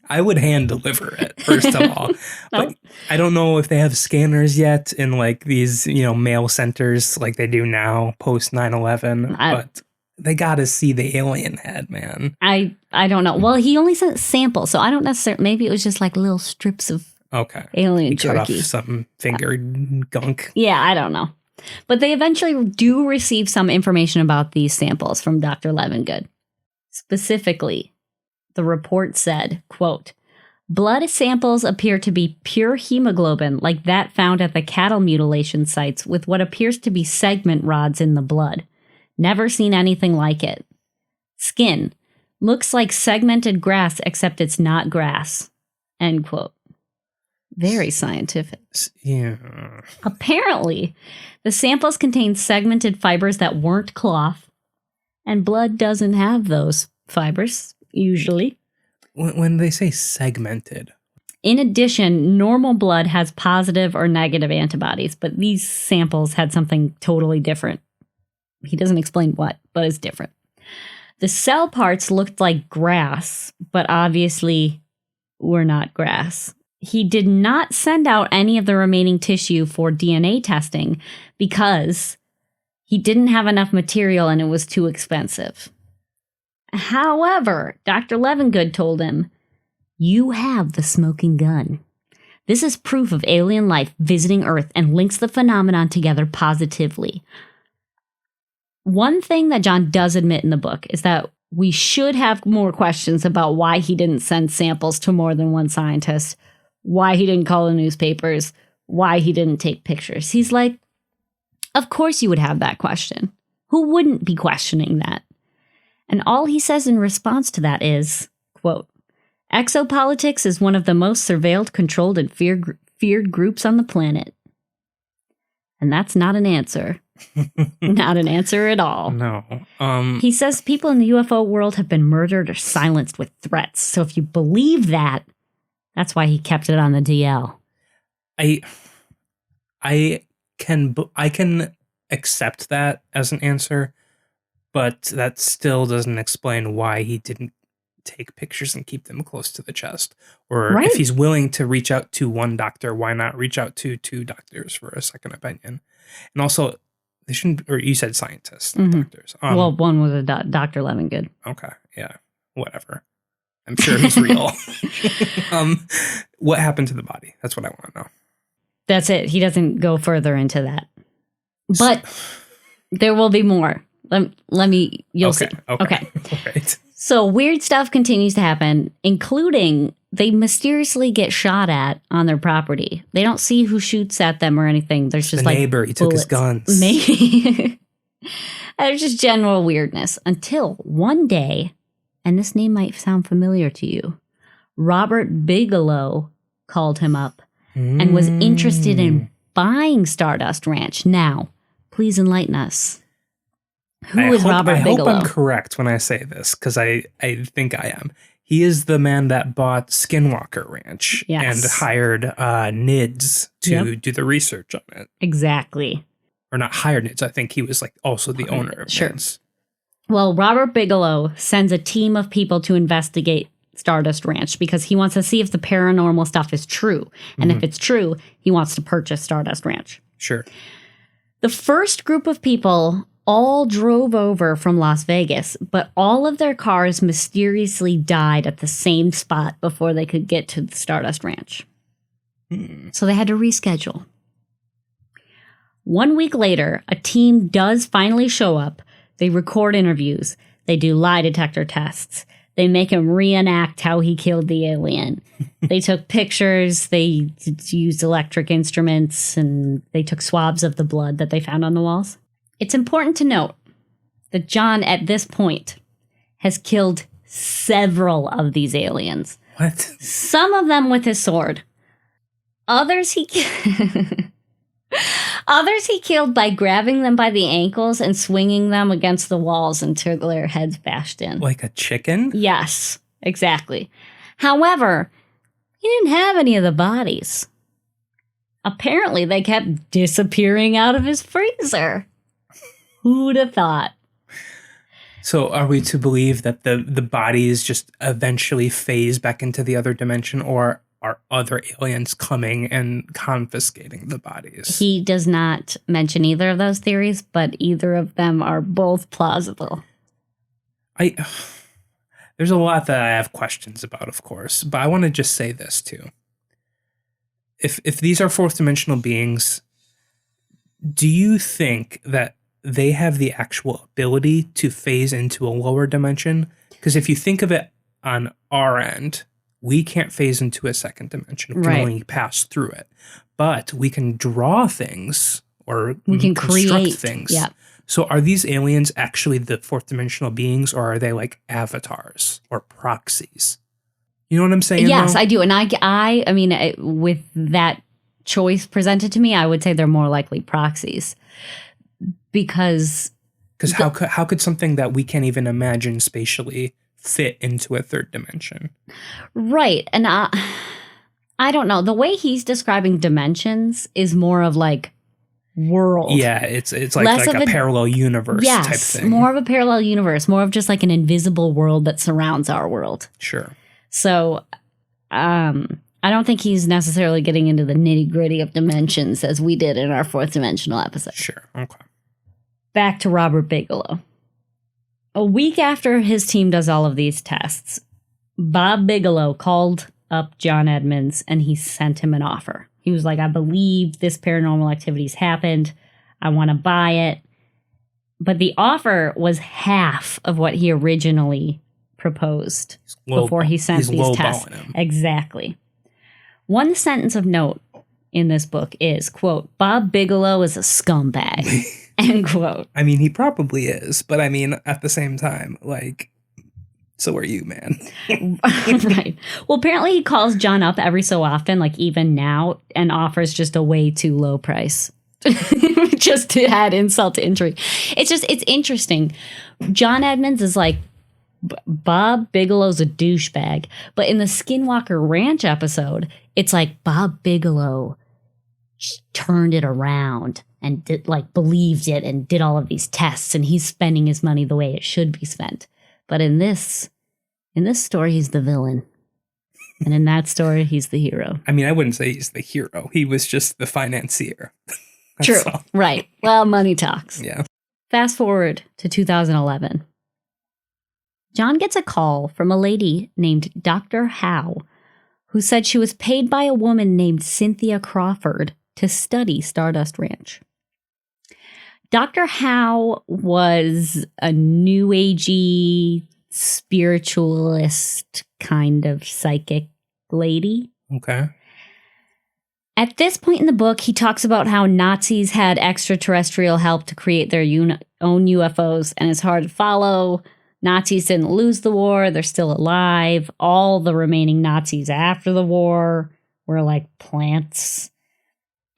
I would hand deliver it, first of all. But I don't know if they have scanners yet in like these, mail centers like they do now post 9/11. But they got to see the alien head, man. I don't know. Well, he only sent samples, so I don't necessarily. Maybe it was just like little strips of alien jerky. Cut off some finger gunk. Yeah, I don't know. But they eventually do receive some information about these samples from Dr. Levingood. Specifically, the report said, quote, blood samples appear to be pure hemoglobin like that found at the cattle mutilation sites with what appears to be segment rods in the blood. Never seen anything like it. Skin. Looks like segmented grass except it's not grass. End quote. Very scientific. Yeah. Apparently, the samples contained segmented fibers that weren't cloth, and blood doesn't have those fibers, usually. When they say segmented. In addition, normal blood has positive or negative antibodies, but these samples had something totally different. He doesn't explain what, but it's different. The cell parts looked like grass, but obviously were not grass. He did not send out any of the remaining tissue for DNA testing because he didn't have enough material and it was too expensive. However, Dr. Levingood told him, you have the smoking gun. This is proof of alien life visiting Earth and links the phenomenon together positively. One thing that John does admit in the book is that we should have more questions about why he didn't send samples to more than one scientist, why he didn't call the newspapers, why he didn't take pictures. He's like, of course you would have that question. Who wouldn't be questioning that? And all he says in response to that is, quote, exopolitics is one of the most surveilled, controlled, and feared groups on the planet. And that's not an answer. Not an answer at all. No. He says people in the UFO world have been murdered or silenced with threats. So if you believe that, that's why he kept it on the DL. I can accept that as an answer, but that still doesn't explain why he didn't take pictures and keep them close to the chest. Or if he's willing to reach out to one doctor, why not reach out to 2 doctors for a second opinion? And also, They shouldn't, or you said scientists, Mhm. doctors. Well, one was a Dr. Lemongood. Okay, yeah, whatever. I'm sure he's real. What happened to the body? That's what I want to know. That's it. He doesn't go further into that. But there will be more. Let me, you'll see. Okay. All right. So weird stuff continues to happen, including they mysteriously get shot at on their property. They don't see who shoots at them or anything. There's just the like neighbor, he took his guns. Maybe. There's just general weirdness until one day, and this name might sound familiar to you, Robert Bigelow called him up and was interested in buying Stardust Ranch. Now, please enlighten us. Who is Robert Bigelow? I hope I'm correct when I say this, because I think I am. He is the man that bought Skinwalker Ranch and hired NIDS to do the research on it. Exactly. Or not hired NIDS. I think he was like also the owner of NIDS. Well, Robert Bigelow sends a team of people to investigate Stardust Ranch because he wants to see if the paranormal stuff is true. And if it's true, he wants to purchase Stardust Ranch. Sure. The first group of people all drove over from Las Vegas, but all of their cars mysteriously died at the same spot before they could get to the Stardust Ranch. So they had to reschedule. 1 week later, a team does finally show up. They record interviews. They do lie detector tests. They make him reenact how he killed the alien. They took pictures. They used electric instruments, and they took swabs of the blood that they found on the walls. It's important to note that John, at this point, has killed several of these aliens. What? Some of them with his sword. Others he killed by grabbing them by the ankles and swinging them against the walls until their heads bashed in. Like a chicken? Yes, exactly. However, he didn't have any of the bodies. Apparently, they kept disappearing out of his freezer. Who'd have thought? So are we to believe that the bodies just eventually phase back into the other dimension, or are other aliens coming and confiscating the bodies? He does not mention either of those theories, but either of them are both plausible. There's a lot that I have questions about, of course, but I want to just say this too. If these are fourth dimensional beings, do you think that they have the actual ability to phase into a lower dimension? Because if you think of it on our end, we can't phase into a second dimension. We can only pass through it. But we can draw things, or we can construct create things. Yeah. So are these aliens actually the fourth dimensional beings, or are they like avatars or proxies? You know what I'm saying? Yes, though? I do. And I mean, with that choice presented to me, I would say they're more likely proxies. Because how could something that we can't even imagine spatially fit into a third dimension? Right. And I don't know. The way he's describing dimensions is more of like world. Yeah, it's like a parallel universe type thing. More of a parallel universe, more of just like an invisible world that surrounds our world. Sure. So I don't think he's necessarily getting into the nitty-gritty of dimensions as we did in our fourth dimensional episode. Sure. Okay. Back to Robert Bigelow. A week after his team does all of these tests, Bob Bigelow called up John Edmonds and he sent him an offer. He was like, I believe this paranormal activity's happened. I want to buy it. But the offer was half of what he originally proposed before he sent these tests. Exactly. One sentence of note in this book is, quote, Bob Bigelow is a scumbag. End quote. I mean, he probably is, but I mean, at the same time, like, so are you, man. Right. Well, apparently he calls John up every so often, like even now, and offers just a way too low price. Just to add insult to injury. It's interesting. John Edmonds is like, Bob Bigelow's a douchebag. But in the Skinwalker Ranch episode, it's like Bob Bigelow turned it around and believed it and did all of these tests, and he's spending his money the way it should be spent. But in this story, he's the villain. And in that story, he's the hero. I mean, I wouldn't say he's the hero. He was just the financier. True. all. Right. Well, money talks. Yeah. Fast forward to 2011. John gets a call from a lady named Dr. Howe, who said she was paid by a woman named Cynthia Crawford to study Stardust Ranch. Dr. Howe was a new agey, spiritualist kind of psychic lady. Okay. At this point in the book, he talks about how Nazis had extraterrestrial help to create their own UFOs, and it's hard to follow. Nazis didn't lose the war. They're still alive. All the remaining Nazis after the war were like plants.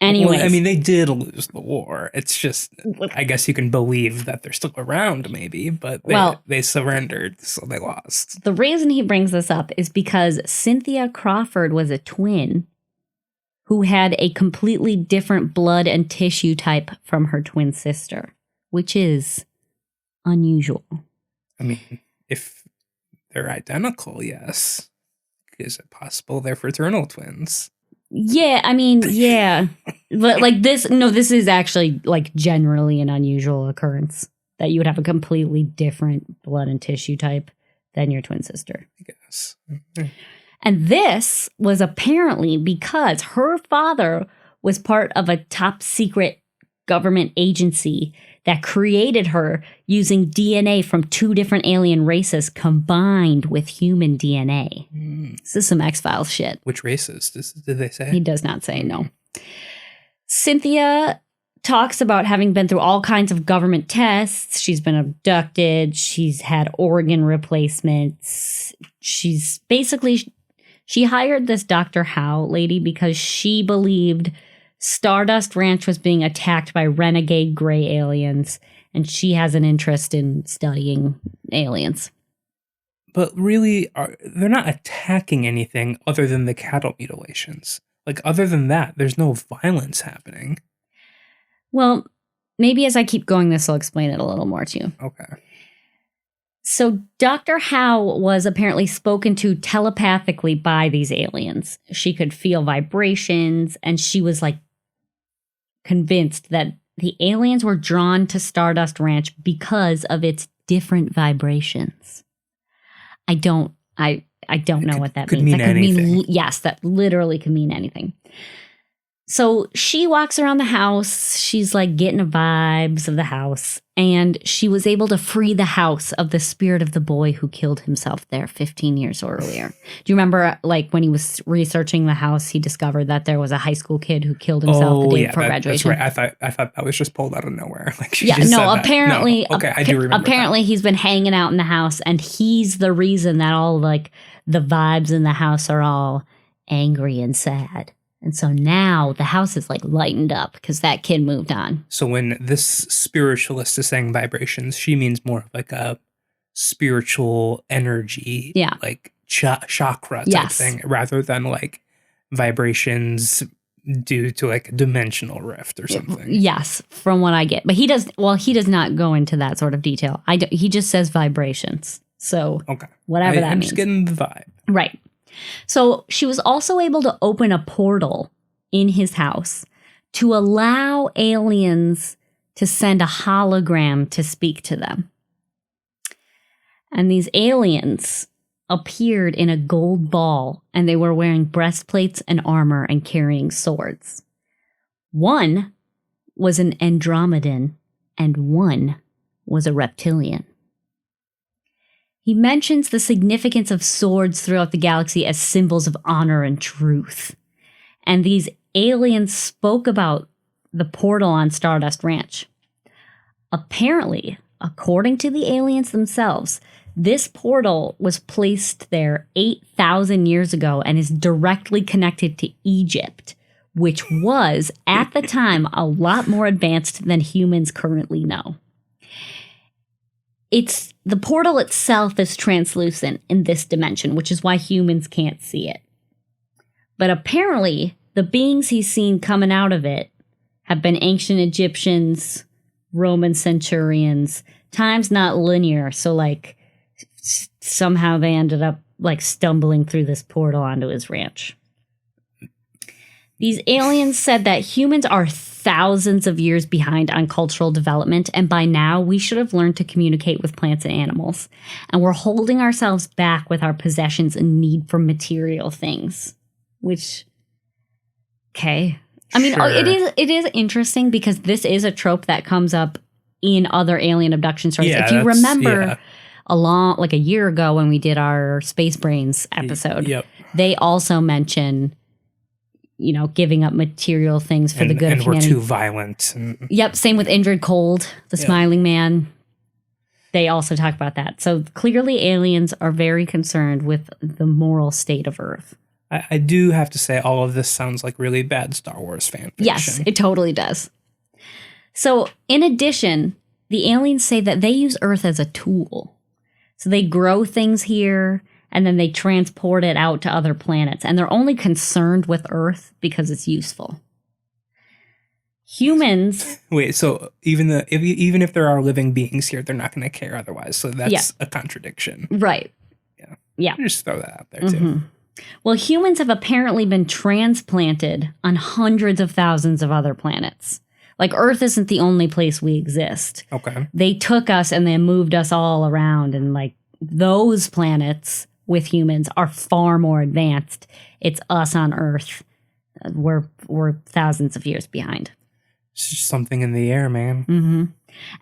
Anyways. Well, I mean, they did lose the war. It's just, I guess you can believe that they're still around, maybe, but they surrendered, so they lost. The reason he brings this up is because Cynthia Crawford was a twin who had a completely different blood and tissue type from her twin sister, which is unusual. I mean, if they're identical, yes. Is it possible they're fraternal twins? Yeah, I mean, yeah. But like this is actually like generally an unusual occurrence that you would have a completely different blood and tissue type than your twin sister. I guess. Mm-hmm. And this was apparently because her father was part of a top secret government agency that created her using DNA from two different alien races combined with human DNA. This is some X-Files shit. Which races? Did they say? He does not say, no. Cynthia talks about having been through all kinds of government tests. She's been abducted. She's had organ replacements. She hired this Dr. Howe lady because she believed Stardust Ranch was being attacked by renegade gray aliens, and she has an interest in studying aliens. But really, they're not attacking anything other than the cattle mutilations. Like, other than that, there's no violence happening. Well, maybe as I keep going, this will explain it a little more to you. Okay. So Dr. Howe was apparently spoken to telepathically by these aliens. She could feel vibrations, and she was like convinced that the aliens were drawn to Stardust Ranch because of its different vibrations. I don't know what that could means. mean That could anything. mean, yes, that literally could mean anything. So she walks around the house. She's like getting the vibes of the house. And she was able to free the house of the spirit of the boy who killed himself there 15 years earlier. Do you remember, like, when he was researching the house, he discovered that there was a high school kid who killed himself the day before graduation? That's right. I thought that was just pulled out of nowhere. Like Apparently, okay, I do remember. Apparently, he's been hanging out in the house, and he's the reason that all like the vibes in the house are all angry and sad. And so now the house is like lightened up because that kid moved on. So when this spiritualist is saying vibrations, she means more of like a spiritual energy, like chakra type thing, rather than like vibrations due to like a dimensional rift or something. Yes, from what I get. But he does not go into that sort of detail. He just says vibrations. So whatever that means. I'm just getting the vibe. Right. So she was also able to open a portal in his house to allow aliens to send a hologram to speak to them. And these aliens appeared in a gold ball, and they were wearing breastplates and armor and carrying swords. One was an Andromedan, and one was a reptilian. He mentions the significance of swords throughout the galaxy as symbols of honor and truth. And these aliens spoke about the portal on Stardust Ranch. Apparently, according to the aliens themselves, this portal was placed there 8,000 years ago and is directly connected to Egypt, which was, at the time, a lot more advanced than humans currently know. The portal itself is translucent in this dimension, which is why humans can't see it. But apparently, the beings he's seen coming out of it have been ancient Egyptians, Roman centurions, time's not linear, so like somehow they ended up like stumbling through this portal onto his ranch. These aliens said that humans are thousands of years behind on cultural development, and by now we should have learned to communicate with plants and animals. And we're holding ourselves back with our possessions and need for material things. Which, okay. I mean, Sure. it is interesting because this is a trope that comes up in other alien abduction stories. Yeah, if you remember yeah. a year ago when we did our Space Brains episode, Yep. they also mention, giving up material things for the good of and we're humanity. too violent. Yep, same with Indrid Cold, the smiling man. They also talk about that. So clearly aliens are very concerned with the moral state of Earth. I do have to say, all of this sounds like really bad Star Wars fan fiction. Yes, it totally does. So in addition, the aliens say that they use Earth as a tool. So they grow things here, and then they transport it out to other planets. And they're only concerned with Earth because it's useful. Humans... Wait, so even if there are living beings here, they're not going to care otherwise. So that's a contradiction. Right. Yeah. Just throw that out there, too. Mm-hmm. Well, humans have apparently been transplanted on hundreds of thousands of other planets. Like, Earth isn't the only place we exist. Okay. They took us and they moved us all around, and like those planets with humans are far more advanced. It's us on Earth. We're thousands of years behind. It's just something in the air, man. Mm-hmm.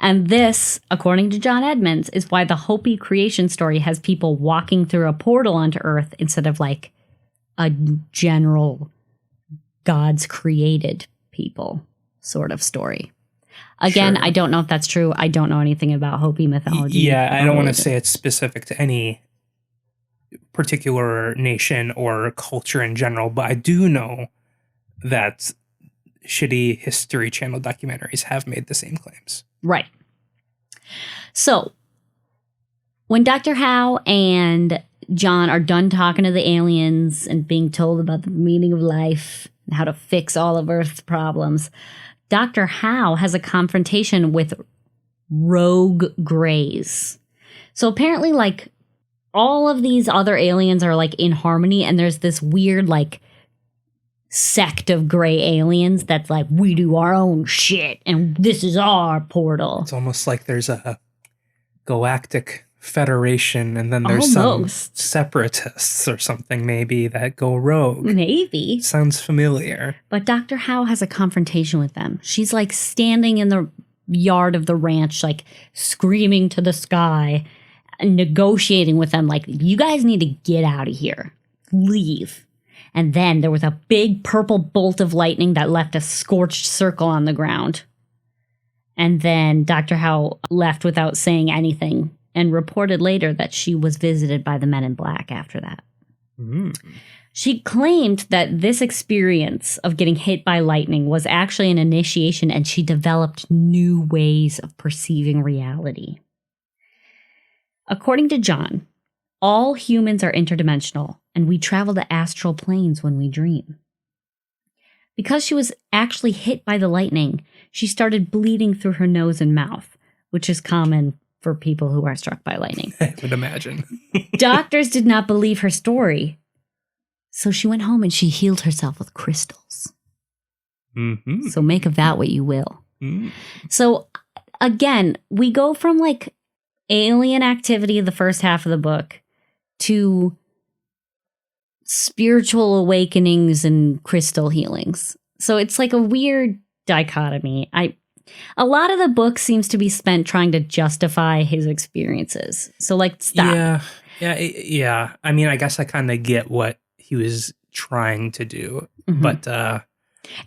And this, according to John Edmonds, is why the Hopi creation story has people walking through a portal onto Earth instead of like a general God's created people sort of story. Again, Sure. I don't know if that's true. I don't know anything about Hopi mythology. Yeah, I don't want to say it's specific to any particular nation or culture in general, but I do know that shitty History Channel documentaries have made the same claims. Right. So, when Dr. Howe and John are done talking to the aliens and being told about the meaning of life and how to fix all of Earth's problems, Dr. Howe has a confrontation with rogue greys. So apparently, like, all of these other aliens are, like, in harmony, and there's this weird, like, sect of gray aliens that's like, we do our own shit, and this is our portal. It's almost like there's a galactic federation, and then there's Almost. some separatists or something maybe that go rogue. Maybe. Sounds familiar. But Dr. Howe has a confrontation with them. She's like standing in the yard of the ranch, like screaming to the sky and negotiating with them, like, you guys need to get out of here. Leave. And then there was a big purple bolt of lightning that left a scorched circle on the ground. And then Dr. Howe left without saying anything and reported later that she was visited by the Men in Black after that. Mm. She claimed that this experience of getting hit by lightning was actually an initiation, and she developed new ways of perceiving reality. According to John, all humans are interdimensional, and we travel to astral planes when we dream. Because she was actually hit by the lightning, she started bleeding through her nose and mouth, which is common for people who are struck by lightning. I would imagine. Doctors did not believe her story, so she went home and she healed herself with crystals. Mm-hmm. So make of that what you will. Mm. So again, we go from like alien activity the first half of the book to spiritual awakenings and crystal healings. So it's like a weird dichotomy. A lot of the book seems to be spent trying to justify his experiences. So like, stop. Yeah. I mean, I guess I kind of get what he was trying to do, but the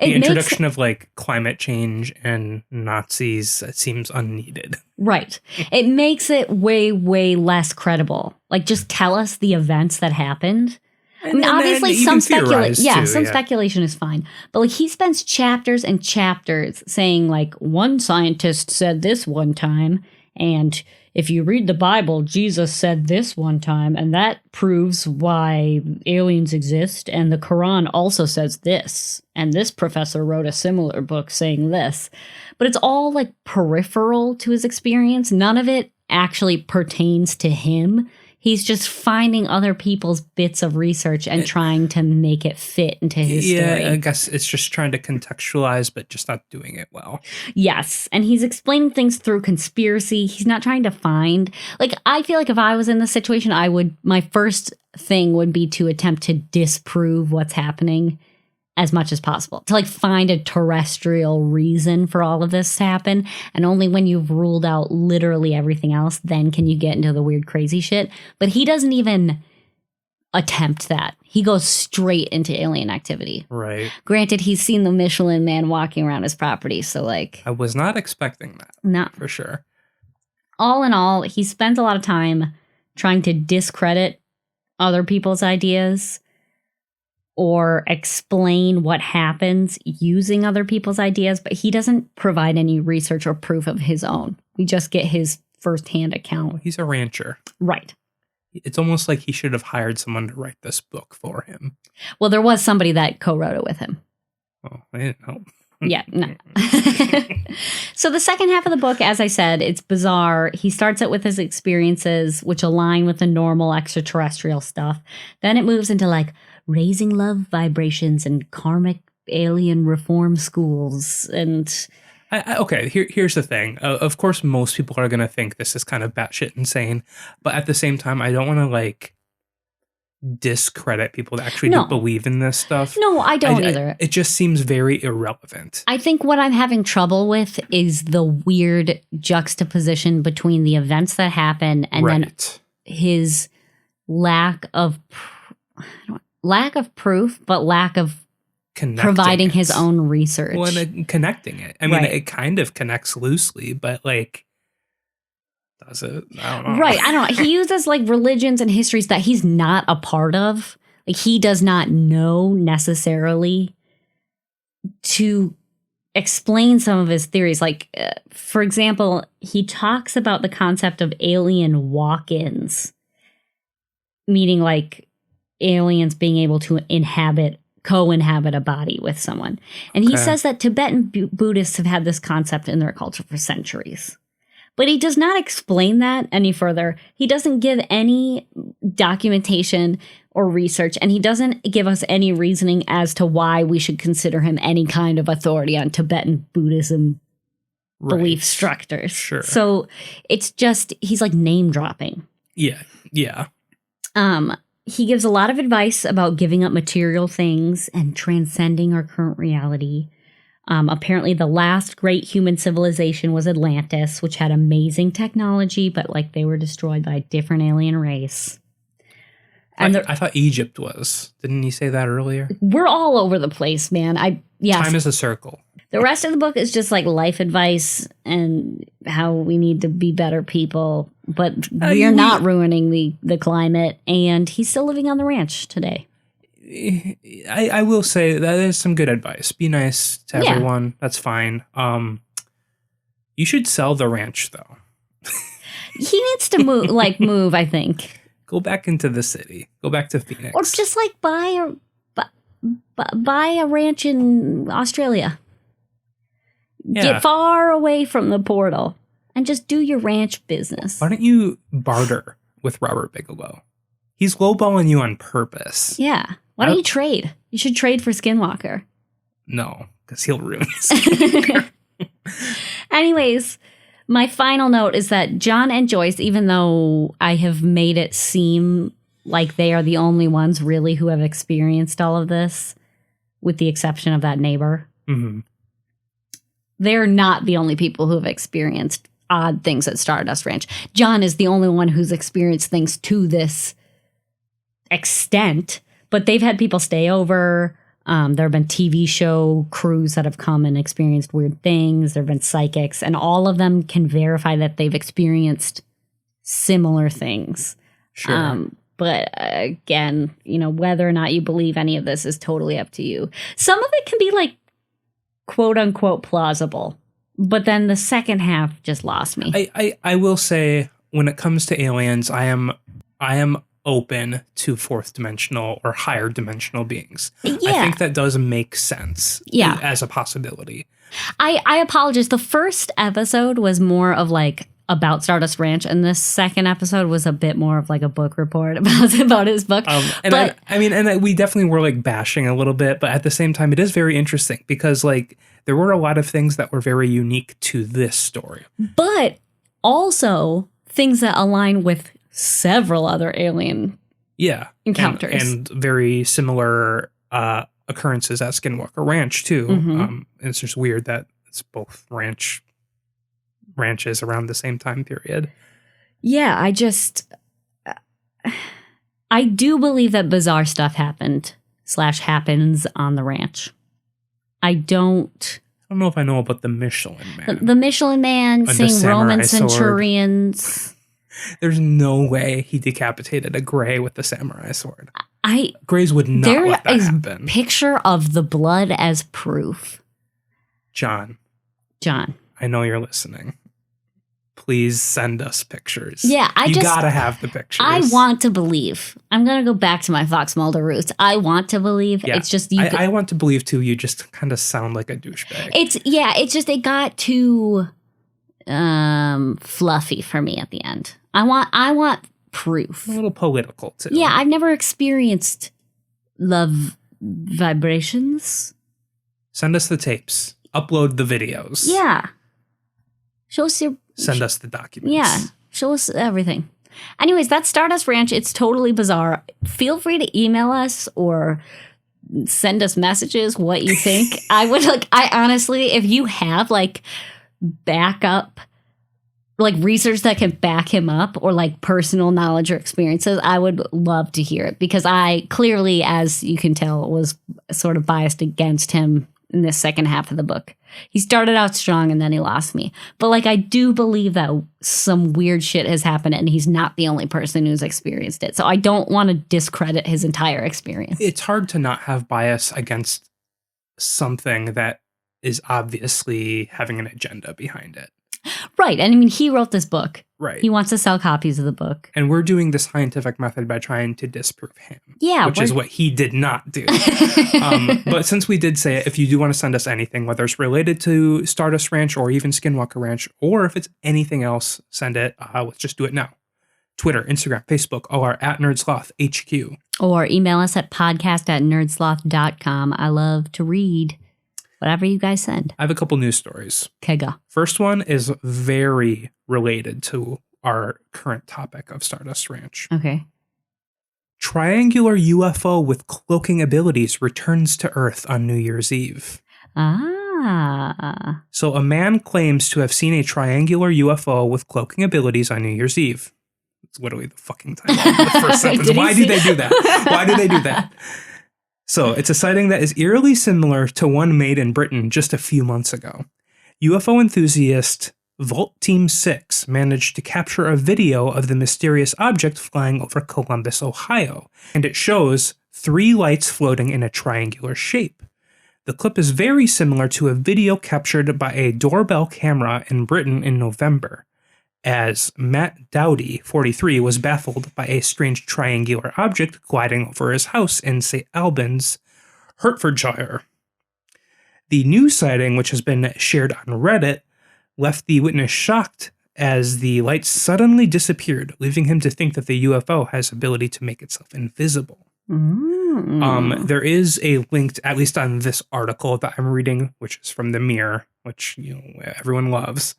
introduction of like climate change and Nazis seems unneeded. Right. It makes it way, way less credible. Like, just tell us the events that happened. I mean, obviously, some speculation is fine. But like, he spends chapters and chapters saying like, one scientist said this one time, and if you read the Bible, Jesus said this one time, and that proves why aliens exist. And the Quran also says this. And this professor wrote a similar book saying this. But it's all like peripheral to his experience. None of it actually pertains to him. He's just finding other people's bits of research and trying to make it fit into his story. I guess it's just trying to contextualize, but just not doing it well. Yes. And he's explaining things through conspiracy. He's not trying to find. Like, I feel like if I was in this situation, my first thing would be to attempt to disprove what's happening as much as possible, to like find a terrestrial reason for all of this to happen. And only when you've ruled out literally everything else, then can you get into the weird, crazy shit. But he doesn't even attempt that. He goes straight into alien activity. Right. Granted, he's seen the Michelin Man walking around his property. So like, I was not expecting that. No. For sure. All in all, he spends a lot of time trying to discredit other people's ideas or explain what happens using other people's ideas, but he doesn't provide any research or proof of his own. We just get his firsthand account. Well, he's a rancher. Right. It's almost like he should have hired someone to write this book for him. Well, there was somebody that co-wrote it with him. Oh, I didn't know. Yeah, no. So the second half of the book, as I said, it's bizarre. He starts out with his experiences, which align with the normal extraterrestrial stuff. Then it moves into like raising love vibrations and karmic alien reform schools. And okay, here's the thing. Of course, most people are going to think this is kind of batshit insane. But at the same time, I don't want to like discredit people that actually do believe in this stuff. No, I don't either. It just seems very irrelevant. I think what I'm having trouble with is the weird juxtaposition between the events that happen and then his lack of proof, but lack of providing his own research. Well, and connecting it. I mean, it kind of connects loosely, but like, does it? I don't know. Right. I don't know. He uses like religions and histories that he's not a part of. Like he does not know necessarily to explain some of his theories. Like, for example, he talks about the concept of alien walk-ins, meaning like aliens being able to co-inhabit a body with someone. And he says that Tibetan Buddhists have had this concept in their culture for centuries. But he does not explain that any further. He doesn't give any documentation or research, and he doesn't give us any reasoning as to why we should consider him any kind of authority on Tibetan Buddhism belief structures. Sure. So it's just, he's like name dropping. Yeah. He gives a lot of advice about giving up material things and transcending our current reality. Apparently, the last great human civilization was Atlantis, which had amazing technology, but like they were destroyed by a different alien race. And I thought Egypt was. Didn't he say that earlier? We're all over the place, man. Yes. Time is a circle. The rest of the book is just like life advice and how we need to be better people, but we are not ruining the climate. And he's still living on the ranch today. I will say that is some good advice. Be nice to everyone. That's fine. You should sell the ranch though. He needs to move, I think. Go back into the city. Go back to Phoenix. Or just like buy a ranch in Australia. Yeah. Get far away from the portal and just do your ranch business. Why don't you barter with Robert Bigelow? He's lowballing you on purpose. Yeah. Why don't you trade? You should trade for Skinwalker. No, because he'll ruin Skinwalker. Anyways, my final note is that John and Joyce, even though I have made it seem like they are the only ones really who have experienced all of this, with the exception of that neighbor, they're not the only people who have experienced odd things at Stardust Ranch. John is the only one who's experienced things to this extent, but they've had people stay over. There have been TV show crews that have come and experienced weird things. There have been psychics, and all of them can verify that they've experienced similar things. Sure. But again, whether or not you believe any of this is totally up to you. Some of it can be like quote unquote plausible, but then the second half just lost me. I will say, when it comes to aliens, I am open to fourth dimensional or higher dimensional beings. Yeah. I think that does make sense as a possibility. I apologize. The first episode was more of like about Stardust Ranch, and this second episode was a bit more of like a book report about his book. We definitely were like bashing a little bit, but at the same time, it is very interesting because like there were a lot of things that were very unique to this story, but also things that align with several other alien encounters and very similar occurrences at Skinwalker Ranch too. And it's just weird that it's both ranches around the same time period. Yeah, I do believe that bizarre stuff happens on the ranch. I don't know if I know about the Michelin Man. The Michelin Man, seeing Roman centurions. There's no way he decapitated a gray with the samurai sword. Grays would not let that happen. There is a picture of the blood as proof. John, I know you're listening. Please send us pictures. Yeah, you gotta have the pictures. I want to believe. I'm gonna go back to my Fox Mulder roots. I want to believe. Yeah, it's just I want to believe too. You just kind of sound like a douchebag. It's just it got too fluffy for me at the end. I want proof. A little political too. Yeah, I've never experienced love vibrations. Send us the tapes. Upload the videos. Yeah. Show us Send us the documents. Yeah. Show us everything. Anyways, that's Stardust Ranch. It's totally bizarre. Feel free to email us or send us messages what you think. I honestly, if you have like backup, like research that can back him up or like personal knowledge or experiences, I would love to hear it because I clearly, as you can tell, was sort of biased against him in this second half of the book. He started out strong and then he lost me. But like I do believe that some weird shit has happened and he's not the only person who's experienced it. So I don't want to discredit his entire experience. It's hard to not have bias against something that is obviously having an agenda behind it. Right. And I mean, he wrote this book. Right. He wants to sell copies of the book. And we're doing the scientific method by trying to disprove him. Yeah. Which is what he did not do. But since we did say it, if you do want to send us anything, whether it's related to Stardust Ranch or even Skinwalker Ranch, or if it's anything else, send it. Let's just do it now. Twitter, Instagram, Facebook, all are at NerdSloth HQ. Or email us at podcast@nerdsloth.com. I love to read whatever you guys send. I have a couple news stories. Kega. First one is very related to our current topic of Stardust Ranch. Okay. Triangular UFO with cloaking abilities returns to Earth on New Year's Eve. So a man claims to have seen a triangular UFO with cloaking abilities on New Year's Eve. It's literally the fucking title of the first sentence. Why do they do that? Why do they do that? So it's a sighting that is eerily similar to one made in Britain just a few months ago. UFO enthusiast Vault Team 6 managed to capture a video of the mysterious object flying over Columbus, Ohio, and it shows 3 lights floating in a triangular shape. The clip is very similar to a video captured by a doorbell camera in Britain in November, as Matt Dowdy, 43, was baffled by a strange triangular object gliding over his house in St. Albans, Hertfordshire. The new sighting, which has been shared on Reddit, left the witness shocked as the lights suddenly disappeared, leaving him to think that the UFO has ability to make itself invisible. There is a link, at least on this article that I'm reading, which is from the Mirror, which everyone loves.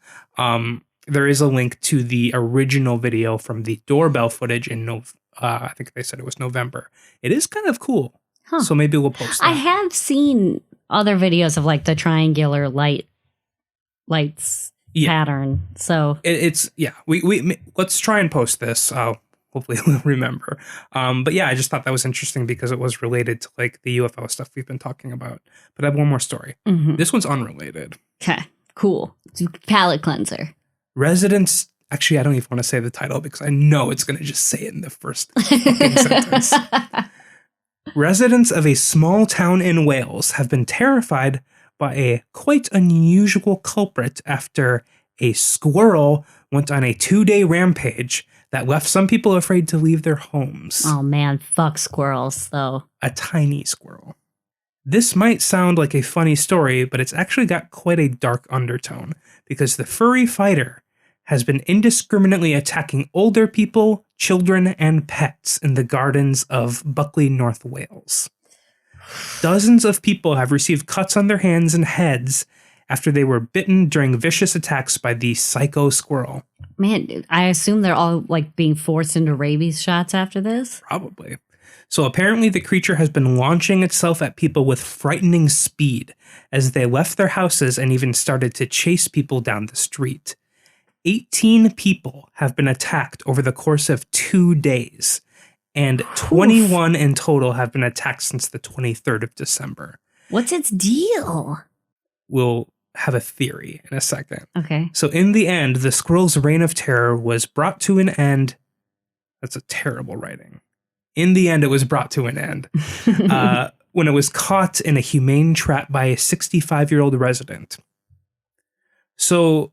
There is a link to the original video from the doorbell footage in I think they said it was November. It is kind of cool. Huh. So maybe we'll post that. I have seen other videos of like the triangular lights pattern. So we let's try and post this. Hopefully we'll remember. But yeah, I just thought that was interesting because it was related to like the UFO stuff we've been talking about. But I have one more story. This one's unrelated. Okay, cool. Palate cleanser. Residents, actually, I don't even want to say the title because I know it's going to just say it in the first fucking sentence. Residents of a small town in Wales have been terrified by a quite unusual culprit after a squirrel went on a 2-day rampage that left some people afraid to leave their homes. Oh man, fuck squirrels, though. A tiny squirrel. This might sound like a funny story, but it's actually got quite a dark undertone because the furry fighter has been indiscriminately attacking older people, children, and pets in the gardens of Buckley, North Wales. Dozens of people have received cuts on their hands and heads after they were bitten during vicious attacks by the psycho squirrel. Man, I assume they're all like being forced into rabies shots after this? Probably. So apparently the creature has been launching itself at people with frightening speed as they left their houses and even started to chase people down the street. 18 people have been attacked over the course of 2 days, and 21 in total have been attacked since the 23rd of December. What's its deal? We'll have a theory in a second. Okay. So in the end, the squirrel's reign of terror was brought to an end. That's a terrible writing. In the end, it was brought to an end when it was caught in a humane trap by a 65-year-old resident. So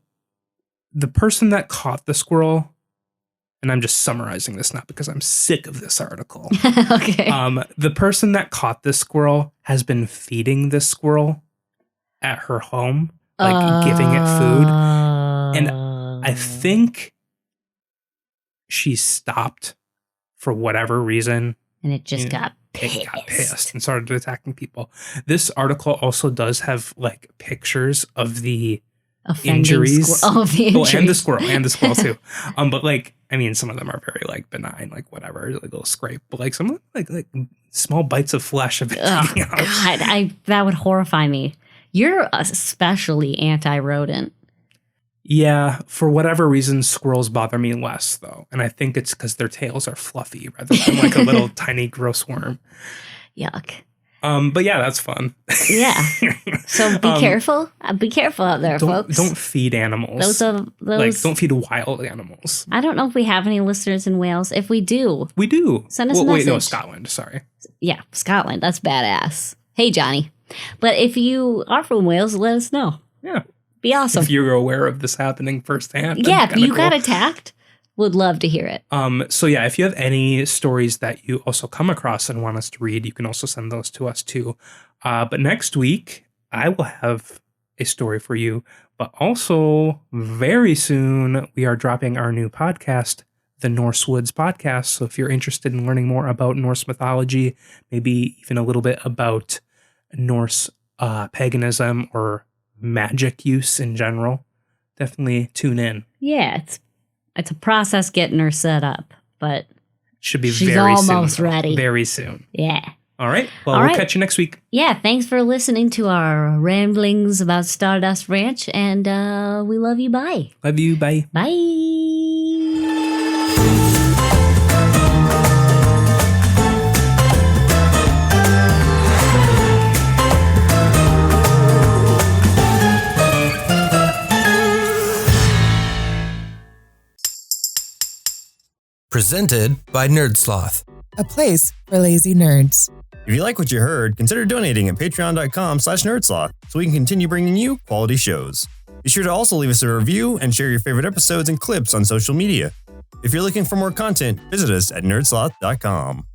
the person that caught the squirrel, and I'm just summarizing this now because I'm sick of this article. Okay. The person that caught this squirrel has been feeding this squirrel at her home, like giving it food. And I think she stopped for whatever reason. And it just got pissed. It got pissed and started attacking people. This article also does have like pictures of the injuries. And the squirrel too. But like, I mean, some of them are very like benign, like whatever, like a little scrape. But like some of them, like small bites of flesh have been taken out. God, that would horrify me. You're especially anti-rodent. Yeah, for whatever reason, squirrels bother me less, though. And I think it's because their tails are fluffy rather than like a little tiny gross worm. Yuck. But yeah, that's fun. Yeah. So be careful. Be careful out there, folks. Don't feed animals. Like, don't feed wild animals. I don't know if we have any listeners in Wales. If we do. We do. Send us a message. Wait, no, Scotland. Sorry. Yeah, Scotland. That's badass. Hey, Johnny. But if you are from Wales, let us know. Yeah. Be awesome. If you're aware of this happening firsthand. Yeah, if you got attacked, would love to hear it. So yeah, if you have any stories that you also come across and want us to read, you can also send those to us too. But next week, I will have a story for you. But also, very soon, we are dropping our new podcast, the Norse Woods Podcast. So if you're interested in learning more about Norse mythology, maybe even a little bit about Norse paganism or magic use in general, definitely tune in. Yeah, it's a process getting her set up, but should be she's very almost soon. Ready. Very soon. Yeah. All right. Well, we'll catch you next week. Yeah. Thanks for listening to our ramblings about Stardust Ranch, and we love you. Bye. Love you. Bye. Bye. Presented by NerdSloth, a place for lazy nerds. If you like what you heard, consider donating at patreon.com/nerdsloth so we can continue bringing you quality shows. Be sure to also leave us a review and share your favorite episodes and clips on social media. If you're looking for more content, visit us at nerdsloth.com.